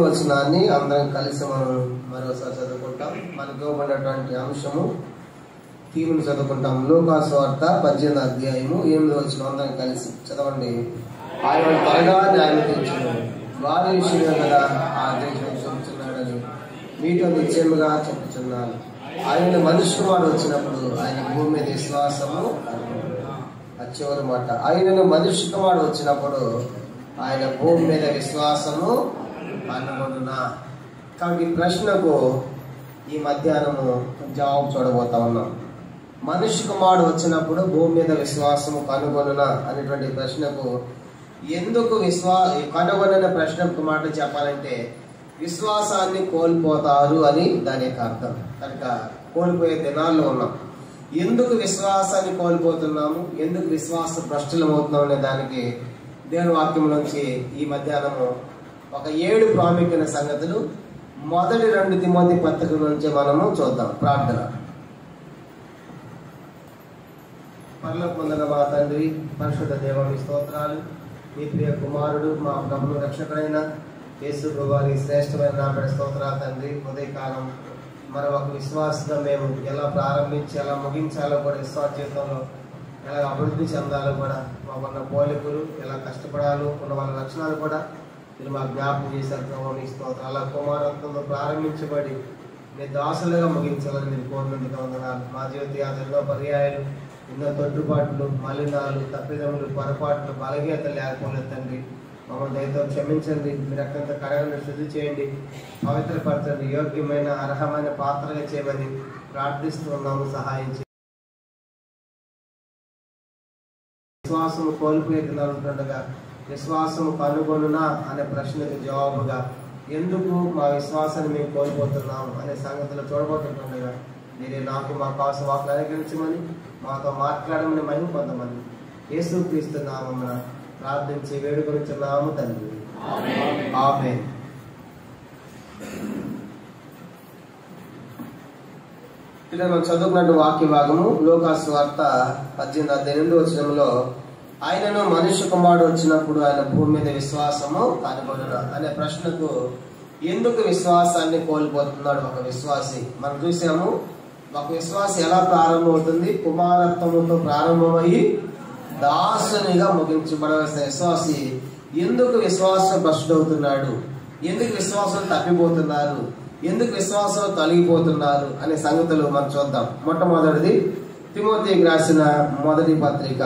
వచనాన్ని అందరం కలిసి మనం మరోసారి చదువుకుంటాం. మనకి ఇవ్వబడినటువంటి అంశము తీరును చదువుకుంటాం. లూకాసు వార్త 18వ అధ్యాయము 8వ వచనం అందరం కలిసి చదవండి. ఆయన త్వరగా న్యాయం తీర్చును, వారి విషయమే కదా ఆ దేశం చెబుతున్నాడని మీతో నిశ్చయముగా చెప్పుచున్నాను. ఆయన మనుష్యుడు వాడు వచ్చినప్పుడు ఆయన భూమి మీద విశ్వాసము చివరి మాట. ఆయనను మనుష్యుడు వాడు వచ్చినప్పుడు ఆయన భూమి మీద విశ్వాసము అనుకుంటున్నా. కాబట్టి ఈ ప్రశ్నకు ఈ మధ్యాహ్నము జవాబు చూడబోతా ఉన్నాం. మనిషి కుమారుడు వచ్చినప్పుడు భూమి మీద విశ్వాసము కనుగొనునా అనేటువంటి ప్రశ్నకు ఎందుకు కనుగొనన ప్రశ్నకు మాట చెప్పాలంటే విశ్వాసాన్ని కోల్పోతారు అని దాని యొక్క అర్థం. కనుక కోల్పోయే దినాల్లో ఉన్నాం. ఎందుకు విశ్వాసాన్ని కోల్పోతున్నాము, ఎందుకు విశ్వాస భ్రష్టులం అవుతున్నాం అనే దానికి దేవుని వాక్యం నుంచి ఈ మధ్యాహ్నము ఒక 7 ప్రాముఖ్యమైన సంగతులు మొదటి 2 తిమోతి పత్రిక నుంచి మనము చూద్దాం. ప్రార్థన. పరలోకమందున్న మా తండ్రి, పరిశుద్ధ దేవాని స్తోత్రాలు. మీ ప్రియ కుమారుడు మా ప్రభువు రక్షకుడైన యేసు ప్రభువారి శ్రేష్టమైన నామమున స్తోత్రాలు తండ్రి. ఉదయకాలం మరొక విశ్వాసంగా మేము ఎలా ప్రారంభించి ఎలా ముగించాలో కూడా విశ్వాస జీవితంలో ఎలా అభివృద్ధి చెందాలో కూడా మాకున్న పోలికలు ఎలా కష్టపడాలో ఉన్న వాళ్ళ లక్షణాలు కూడా మీరు మాకు జ్ఞాపకం చేశారు ప్రభావ. మీ స్తోత్రం. అలా కుమారత్వంతో ప్రారంభించబడి మీ దాసులుగా ముగించాలని మీరు కోరినందుకు వందనాలు. మా జీవిత ఎన్నో పర్యాయాలు, ఎన్నో తొట్టుబాట్లు, మలినాలు, తప్పిదములు, పొరపాట్లు, బలహీనతలు లేకపోలేదు తండ్రి. మమ్మల్ని దయతో క్షమించండి. మీరు అత్యంత కడగలను శుద్ధి చేయండి, పవిత్రపరచండి, యోగ్యమైన అర్హమైన పాత్రగా చేయమని ప్రార్థిస్తూ ఉన్నాము. సహాయం చేయండి. విశ్వాసము కోల్పోయే దినాలుంటుండగా విశ్వాసము కనుగొనునా అనే ప్రశ్నకు జవాబుగా ఎందుకు మా విశ్వాసాన్ని మేము కోల్పోతున్నాము అనే సంగతిలో చూడబోతుండగా మీరే నాకు మా కోసం వాక్యాలు అనుగ్రహించమని, మాతో మాట్లాడమని మహిమ పొందమని యేసుక్రీస్తు నామమున ప్రార్థించి వేడుకొనుచున్నాము తండ్రి. ఆమేన్. ఇలా మనం చదువుకున్నట్టు వాక్య భాగము లూకాసు వార్త 18వ అధ్యాయం 8వ వచనంలో ఆయనను మనుష్య కుమారుడు వచ్చినప్పుడు ఆయన భూమి మీద విశ్వాసము కనుగొనునా అనే ప్రశ్నకు ఎందుకు విశ్వాసాన్ని కోల్పోతున్నాడు ఒక విశ్వాసి. మనం చూసాము, ఒక విశ్వాసి ఎలా ప్రారంభమవుతుంది, కుమారత్వముతో ప్రారంభమయ్యి దాసునిగా ముగించబడవలసిన విశ్వాసి ఎందుకు విశ్వాసం భ్రష్టుడవుతున్నాడు, ఎందుకు విశ్వాసం తప్పిపోతున్నారు, ఎందుకు విశ్వాసం తొలగిపోతున్నారు అనే సంగతులు మనం చూద్దాం. మొట్టమొదటిది తిమోతికి రాసిన మొదటి పత్రిక,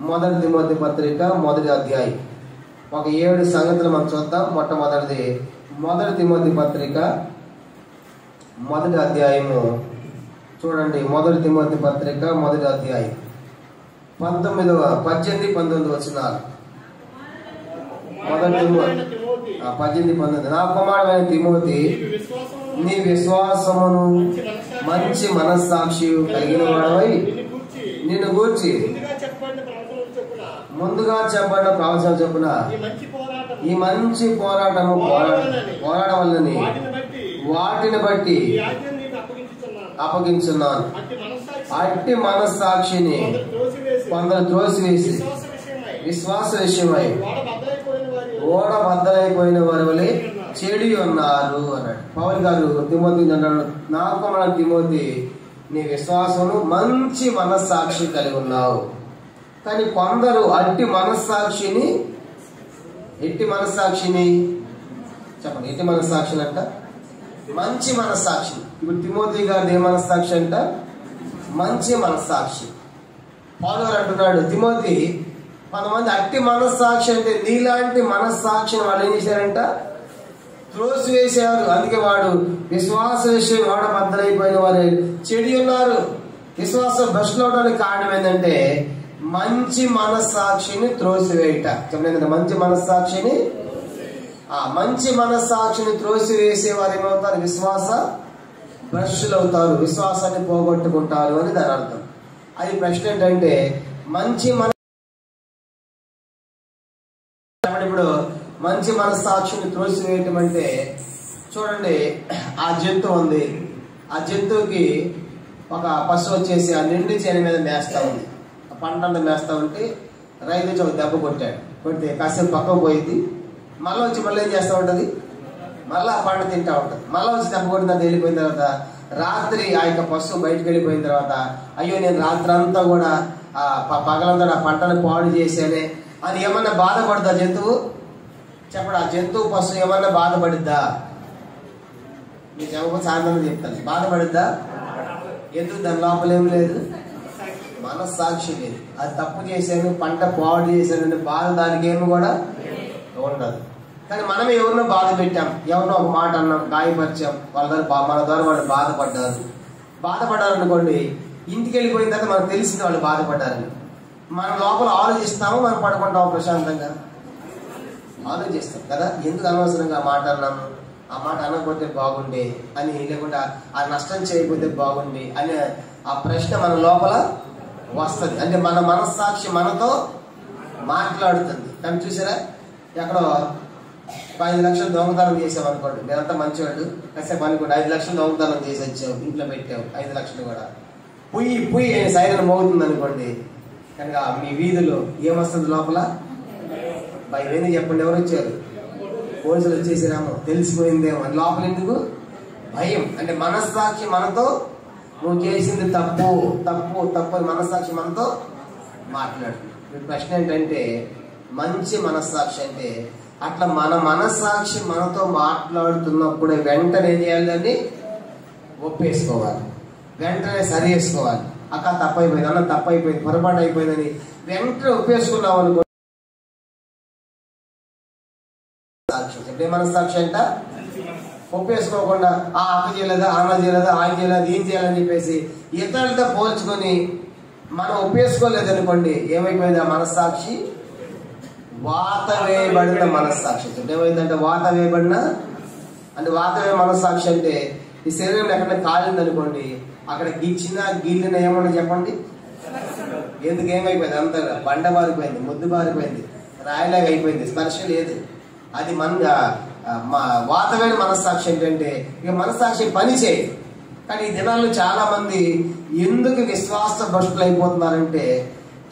మొదటి తిమోతి పత్రిక 1వ అధ్యాయం. ఒక 7 సంగతులు మనం చూద్దాం. మొట్టమొదటిది మొదటి తిమోతి పత్రిక 1వ అధ్యాయము చూడండి. మొదటి తిమోతి పత్రిక 1వ అధ్యాయం 18-19 వచనాలు. మొదటి 18-19. నా కుమారుడైన తిమోతి, నీ విశ్వాసమును మంచి మనస్సాక్షి కలిగిన వాడవై నిన్ను గూర్చి ముందుగా చెప్పబడిన ప్రవచనం చొప్పున ఈ మంచి పోరాటము పోరాడవలనని వాటిని బట్టి అప్పగించున్నాను. అట్టి మనస్సాక్షిని కొందరు త్రోసివేసి విశ్వాస విషయమై ఓడ బద్దలైపోయిన వారి వలె చెడి ఉన్నారు అన్నాడు. పౌలు గారు తిమోతి అన్నాడు, నా కుమారుడు తిమోతి, నీ విశ్వాసము మంచి మనస్సాక్షి కలిగి ఉన్నావు. కానీ కొందరు ఎట్టి మనస్సాక్షిని చెప్పండి, ఎట్టి మనస్సాక్షిని అంట మంచి మనస్సాక్షి. ఇప్పుడు తిమోతి గారు ఏ మనస్సాక్షి అంట? మంచి మనస్సాక్షి. పౌలు గారు అంటున్నాడు, తిమోతి, కొంతమంది అట్టి మనస్సాక్షి అంటే నీలాంటి మనస్సాక్షిని వాళ్ళు ఏం చేశారంట? త్రోసివేశారు. అందుకే వాడు విశ్వాస విషయం వాడ బద్దలైపోయిన వారు చెడి ఉన్నారు. విశ్వాసం భ్రష్టులు అవడానికి కారణం ఏంటంటే మంచి మనస్సాక్షిని త్రోసివేయట. చెప్పండి, మంచి మనస్సాక్షిని త్రోసివేసే వారు ఏమవుతారు? విశ్వాస భ్రష్టులు అవుతారు, విశ్వాసాన్ని పోగొట్టుకుంటారు అని దాని అర్థం. అది ప్రశ్న ఏంటంటే మంచి ఇప్పుడు మంచి మనస్సాక్షిని త్రోసివేయటం అంటే చూడండి, ఆ జంతువు ఉంది, ఆ జంతువుకి ఒక పశువు వచ్చేసి ఆ నిండి చేను మీద మేస్తా ఉంది. ఆ పంట అంతా మేస్తా ఉంటే రైతు ఒక దెబ్బ కొట్టాడు. కొడితే కాసేపు పక్కకు పోయింది, మళ్ళీ వచ్చి మళ్ళీ ఏం చేస్తూ ఉంటుంది, మళ్ళీ ఆ పంట తింటా ఉంటుంది. మళ్ళీ వచ్చి దెబ్బ కొట్టిన వెళ్ళిపోయిన తర్వాత రాత్రి ఆ యొక్క పశువు బయటకు వెళ్ళిపోయిన తర్వాత అయ్యో నేను రాత్రి అంతా కూడా పగలంతా ఆ పంటను పాడు చేశానే అని ఏమన్నా బాధపడుద్దా జంతువు? చెప్పడు. ఆ జంతువు పశువు ఏమన్నా బాధపడిద్దా? మీరు చెప్పకపోతే సాయంత్రం చెప్తాను. బాధపడిద్దా? ఎందుకు? దాని లోపల ఏం లేదు, మనస్సాక్షి లేదు. అది తప్పు చేశాను, పంట పాడు చేశాను బాధ దానికి ఏమి కూడా ఉండదు. కానీ మనం ఎవరినో బాధ పెట్టాం, ఎవరినో ఒక మాట అన్నాం, గాయపరిచాం, వాళ్ళ ద్వారా మన ద్వారా వాళ్ళు బాధపడ్డారు అనుకోండి. ఇంటికి వెళ్ళిపోయిన తర్వాత మనకు తెలిసింది వాళ్ళు బాధపడ్డారని. మన లోపల ఆలోచిస్తాము, మనం పడుకుంటాము ప్రశాంతంగా ఆలోచిస్తాం కదా. ఎందుకు అనవసరంగా ఆ మాట అన్నాము, ఆ మాట అనకపోతే బాగుండే అని, లేకుండా ఆ నష్టం చేయకపోతే బాగుండే అనే ఆ ప్రశ్న మన లోపల వస్తుంది. అంటే మన మనస్సాక్షి మనతో మాట్లాడుతుంది. కానీ చూసారా, ఎక్కడో 5 లక్షలు దొంగతనం చేసావు అనుకోండి, మీరంతా మంచివాడు, కాసేపు అనుకోండి 5 లక్షలు దొంగతనం చేసి వచ్చావు, ఇంట్లో పెట్టావు 5 లక్షలు కూడా పుయ్యి సైరన్ మోగుతుంది అనుకోండి. కనుక మీ వీధిలో ఏమొస్తుంది లోపల? భయం. చెప్పండి, ఎవరు వచ్చారు? పోలీసులు వచ్చేసారేమో, తెలిసిపోయిందేమో అని లోపల. ఎందుకు భయం? అంటే మనస్సాక్షి మనతో నువ్వు చేసింది తప్పు తప్పు తప్పు అని మనస్సాక్షి మనతో మాట్లాడుతుంది. మీ ప్రశ్న ఏంటంటే, మంచి మనస్సాక్షి అంటే అట్లా మన మనస్సాక్షి మనతో మాట్లాడుతున్నప్పుడే వెంటనే ఏం చేయాలని ఒప్పేసుకోవాలి, వెంటనే సరి చేసుకోవాలి. అక్క తప్పైపోయింది, అన్న తప్పైపోయింది, పొరపాటు అయిపోయిందని వెంటనే ఒప్పేసుకున్నావు అనుకో. సాక్షి మనస్సాక్షి అంట ఒప్పేసుకోకుండా ఆ అక్క చేయలేదా, అన్న చేయలేదా, ఆయన చేయలేదు, ఏం చేయాలని చెప్పేసి ఇతరులతో పోల్చుకొని మనం ఒప్పేసుకోలేదనుకోండి, ఏమైపోయింది? ఆ మనస్సాక్షి వాత వేయబడిన మనస్సాక్షి. ఏమైందంటే వాత వేయబడిన అంటే వాత వేయ మనస్సాక్షి అంటే ఈ శరీరం ఎక్కడ కాలింది అనుకోండి, అక్కడ గిల్లిన ఏమన్నా చెప్పండి, ఎందుకు ఏమైపోయింది? అంత బండ బారిపోయింది, ముద్దు బారిపోయింది, రాయిలాగా అయిపోయింది, స్పర్శ లేదు. అది వాతమైన మనస్సాక్షి ఏంటంటే ఇక మనస్సాక్షి పని చేయదు. కానీ ఈ దినాల్లో చాలా మంది ఎందుకు విశ్వాస భ్రష్టులు అయిపోతున్నారంటే,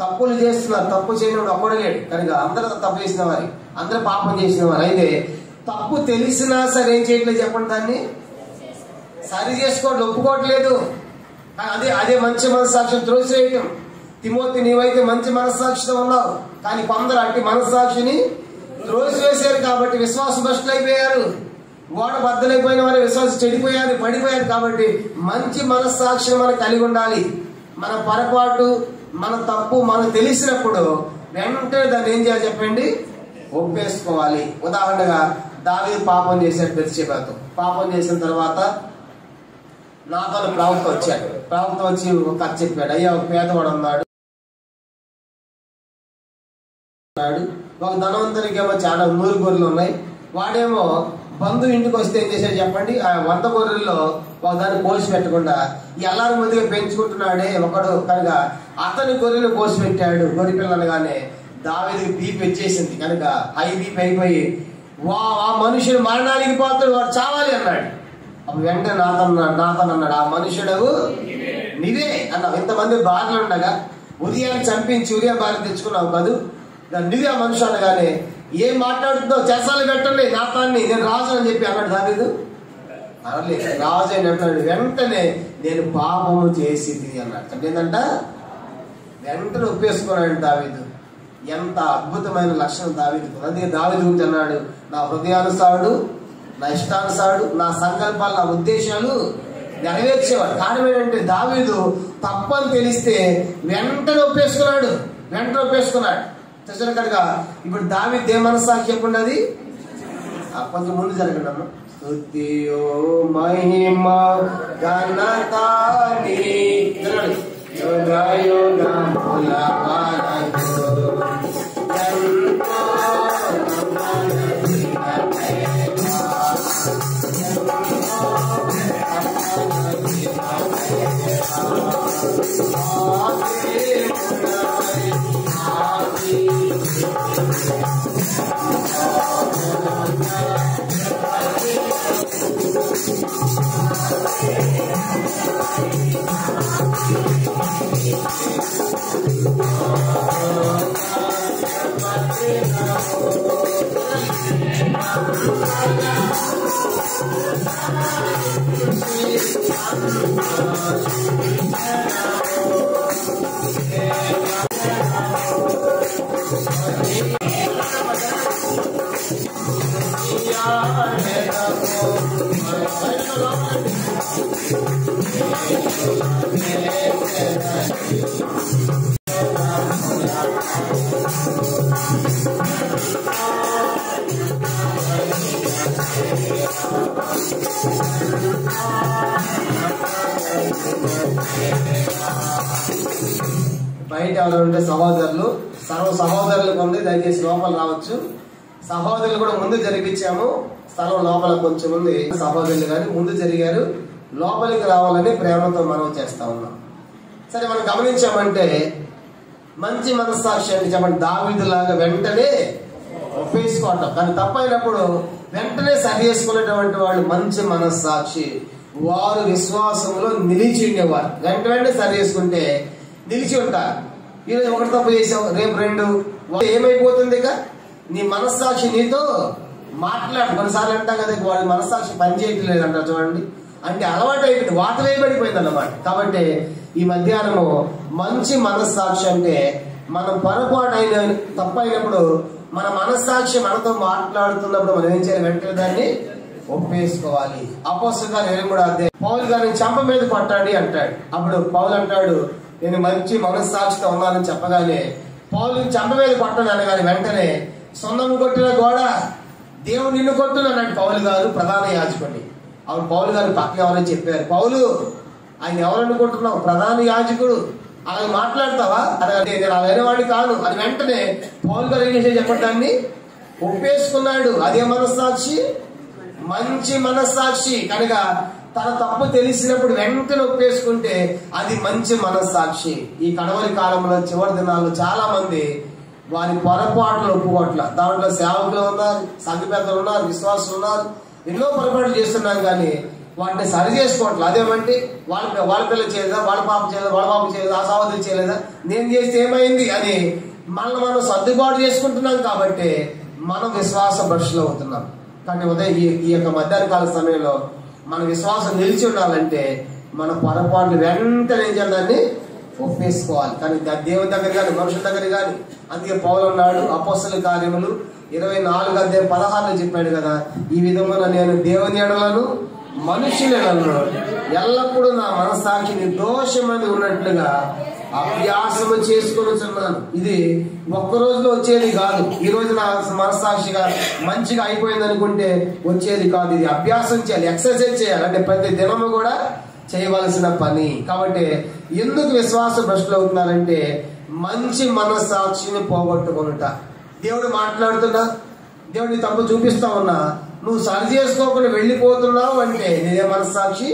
తప్పులు చేస్తున్నారు. తప్పు చేయడం ఒక్కడే లేడు, కనుక అందరూ తప్పు చేసిన వారి, అందరూ పాపం చేసిన వారు. అయితే తప్పు తెలిసినా సరే ఏం చేయట్లేదు చెప్పండి, దాన్ని సరి చేసుకోవడం ఒప్పుకోవట్లేదు. అదే మంచి మనస్సాక్షిని త్రోసివేయటం. తిమోతి, నీవైతే మంచి మనస్సాక్షితో ఉన్నావు, కానీ కొందరు అట్టి మనస్సాక్షిని త్రోసివేశారు కాబట్టి విశ్వాసం భ్రష్టులు అయిపోయారు. ఓడ బద్దలైపోయిన వారు విశ్వాసం చెడిపోయారు, పడిపోయారు. కాబట్టి మంచి మనస్సాక్షిని మనం కలిగి ఉండాలి. మన పొరపాటు, మన తప్పు మనకు తెలిసినప్పుడు వెంటనే దాన్ని ఏం చేయాలి చెప్పండి, ఒప్పేసుకోవాలి. ఉదాహరణగా దావీదు పాపం చేశాడు, బెత్షెబాతో పాపం చేసిన తర్వాత నాతో ప్రవక్త వచ్చాడు. ప్రవక్త వచ్చి ఒక కథ చెప్పాడు. అయ్యా, ఒక పేదవాడు ఉన్నాడు, ఒక ధనవంతునికి ఏమో చాలా 100 గొర్రెలు ఉన్నాయి. వాడేమో బంధువు ఇంటికి వస్తే ఏం చేశాడు చెప్పండి, ఆ 100 గొర్రెల్లో ఒక దాన్ని కోసి పెట్టకుండా ఎల్లారి ముందుగా పెంచుకుంటున్నాడే ఒకడు, కనుక అతని గొర్రెలు కోసి పెట్టాడు. గొర్రె పిల్లలుగానే దావీదుకి బీపీ వచ్చేసింది. కనుక హై బీపీ అయిపోయి ఆ మనుషుడు మరణానికి పోతాడు, వాడు చావాలి అన్నాడు. అప్పుడు వెంటనే నాతన్ అన్నాడు, ఆ మనుషుడు నీవే అన్నావు. ఇంతమంది భార్యలు ఉండగా ఉదయాన్ని చంపించి ఉదయం భార్య తెచ్చుకున్నావు కాదు, నువ్వే ఆ మనుషుడు అనగానే ఏం మాట్లాడుతుందో చెరసాలు పెట్టండి నాతాన్ని, నేను రాజు అని చెప్పి అన్నాడు దావీదు. అనలేదు, రాజు అని అంటున్నాడు. వెంటనే నేను పాపము చేసింది అన్నాడు. అంటే ఏంటంట, వెంటనే ఒప్పేసుకున్నాడు దావీదు. ఎంత అద్భుతమైన లక్షణం దావీదుకు. అందుకే దావీదు గురించి అన్నాడు, నా హృదయానుసారుడు, నా ఇష్టానుసారుడు, నా సంకల్పాలు, నా ఉద్దేశాలు నెరవేర్చేవాడు. కారణం ఏంటంటే దావీదు తప్పని తెలిస్తే వెంటనే ఒప్పేసుకున్నాడు. కనుక ఇప్పుడు దావీదు ఏ మనస్సాక్షి చెప్పండి, అది కొంచెం ముందు జరగండి అమ్మ. స్తుతియో మహిమ ఘనత జరగండి. బయట ఎవరు ఉంటే సహోదరులు, సర్వ సహోదరులకు ఉంది, దయచేసి లోపల రావచ్చు. సహోదరులు కూడా ముందు జరిపించాము, స్థలం లోపల కొంచెం ఉంది. సహోదరులు కానీ ముందు జరిగారు, లోపలికి రావాలని ప్రేమతో మనం చేస్తా ఉన్నాం. సరే, మనం గమనించామంటే మంచి మనస్సాక్షి అంటే చెప్పండి, దావీదులాగా వెంటనే ఒప్పేసుకోవటం. కానీ తప్పైనప్పుడు వెంటనే సరి చేసుకునేటువంటి వాళ్ళు మంచి మనస్సాక్షి. వారు విశ్వాసంలో నిలిచి ఉండేవారు. వెంటనే సరి చేసుకుంటే నిలిచి ఉంటారు. ఈరోజు ఒకటి తప్పు చేసావు, రేపు రెండు, ఏమైపోతుంది? ఇక నీ మనస్సాక్షి నీతో మాట్లాడు. కొన్నిసార్లు అంటాం కదా, వాళ్ళ మనస్సాక్షి పనిచేయట్లేదు అంటారు చూడండి. అంటే అలవాటు అయిపోయింది, వాటి వేయబడిపోయింది అన్నమాట. కాబట్టి ఈ మధ్యాహ్నము మంచి మనస్సాక్షి అంటే మనం పొరపాటు అయిన తప్పైనప్పుడు మన మనస్సాక్షి మనతో మాట్లాడుతున్నప్పుడు మనం ఏం చేయాలి? వెంటనే దాన్ని ఒప్పేసుకోవాలి. అపోస్తలుల కార్యం 8వ అధ్యాయం, పౌలు గారిని చెంప మీద కొట్టండి అంటాడు. అప్పుడు పౌలు అంటాడు, నేను మంచి మనస్సాక్షితో ఉన్నానని చెప్పగానే పౌలు చెంప మీద కొట్టను అనగానే వెంటనే సొంతం కొట్టిన గోడ దేవుడు నిన్ను కొట్టున్నాడు పౌలు గారు, ప్రధాన యాజకుడిని. అప్పుడు పౌలు గారు పక్కన ఎవరైనా చెప్పారు, పౌలు ఆయన ఎవరు అనుకుంటున్నావు? ప్రధాన యాజకుడు, అలా మాట్లాడతావా? అదే నేను అలా వాడిని కాదు అని వెంటనే పౌలు గారు ఏం చేసే చెప్పండి, దాన్ని ఒప్పేసుకున్నాడు. అదే మనస్సాక్షి, మంచి మనస్సాక్షి. కనుక తన తప్పు తెలిసినప్పుడు వెంటనే ఒప్పేసుకుంటే అది మంచి మనస్సాక్షి. ఈ కడవరి కాలంలో చివరి దినాల్లో చాలా మంది వారి పొరపాట్లు ఒప్పుకోవట్ల. దాంట్లో సేవకులు ఉన్నారు, సంఘ పెద్దలు ఉన్నారు, విశ్వాసులు ఉన్నారు, ఎన్నో పొరపాట్లు చేస్తున్నాం కానీ వాటిని సరి చేసుకోవట్లేదు. అదేమంటే వాళ్ళ పిల్లలు చేయలేదా, వాళ్ళ పాప చేయలేదా, వాళ్ళ పాప చేయలేదా, ఆ సహోదరి చేయలేదా, నేను చేస్తే ఏమైంది అని మనం సర్దుబాటు చేసుకుంటున్నాం. కాబట్టి మనం విశ్వాస భ్రష్టులు అవుతున్నాం. కానీ ఉదయం ఈ యొక్క మధ్యాహ్న కాల సమయంలో మన విశ్వాసం నిలిచి ఉండాలంటే మన పొరపాట్లు వెంటనే దాన్ని ఒప్పేసుకోవాలి. కానీ దేవుని దగ్గర కానీ మనుషుల దగ్గర కానీ. అందుకే పౌలు అన్నాడు, అపోస్తలుల కార్యములు 24వ అధ్యాయం 16 చెప్పాడు కదా, ఈ విధంగా నేను దేవుని ఎడలను మనుషుల ఎడలను ఎల్లప్పుడూ నా మనస్సాక్షి నిర్దోషమని ఉన్నట్లుగా అభ్యాసము చేసుకొనుచున్నాను. ఇది ఒక్క రోజులో వచ్చేది కాదు. ఈ రోజు నా మనస్సాక్షిగా మంచిగా అయిపోయింది అనుకుంటే వచ్చేది కాదు. ఇది అభ్యాసం చేయాలి, ఎక్సర్సైజ్ చేయాలి. అంటే ప్రతి దినము కూడా చేయవలసిన పని. కాబట్టి ఎందుకు విశ్వాస భ్రష్టులు అవుతున్నారంటే మంచి మనస్సాక్షిని పోగొట్టుకునుట. దేవుడు మాట్లాడుతున్నా, దేవుడిని తప్పు చూపిస్తా ఉన్నా, నువ్వు సరి చేసుకోకుండా వెళ్ళిపోతున్నావు అంటే నీదే మనస్సాక్షి,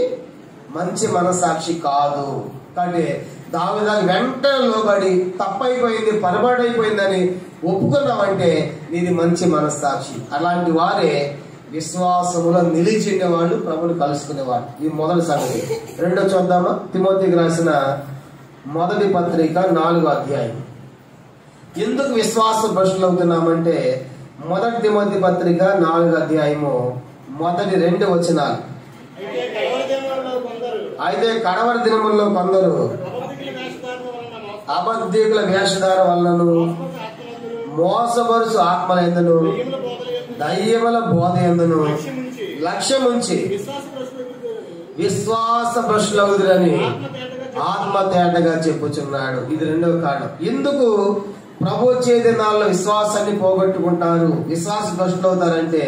మంచి మనస్సాక్షి కాదు. కాబట్టి దావీదు వెంటనే లోబడి తప్పైపోయింది, పొరపాటు అయిపోయిందని ఒప్పుకున్నావంటే నీది మంచి మనస్సాక్షి. అలాంటి వారే విశ్వాసములో నిలిచిండే వాళ్ళు, ప్రభుని కలుసుకునేవాళ్ళు. ఇది మొదటి సంగతి. రెండో చూద్దామా? తిమోతికి రాసిన మొదటి పత్రిక 4వ అధ్యాయం. ఎందుకు విశ్వాస భ్రష్టులు అవుతున్నామంటే మొదటి తిమోతి పత్రిక 4వ అధ్యాయము మొదటి 2 వచనాలు. అయితే కడవరి దినముల్లో కొందరు అబద్ధికుల వేషధార వలనను మోసపరుచు ఆత్మలందును దయ్యముల బోధ ఎందును లక్ష్యముంచి విశ్వాస భ్రష్టులవుదురని ఆత్మ తేటగా చెప్పుచున్నాడు. ఇది రెండవ కారణం. ఎందుకు ప్రభు వచ్చే దినాల్లో విశ్వాసాన్ని పోగొట్టుకుంటారు, విశ్వాస భ్రష్టులు అవుతారంటే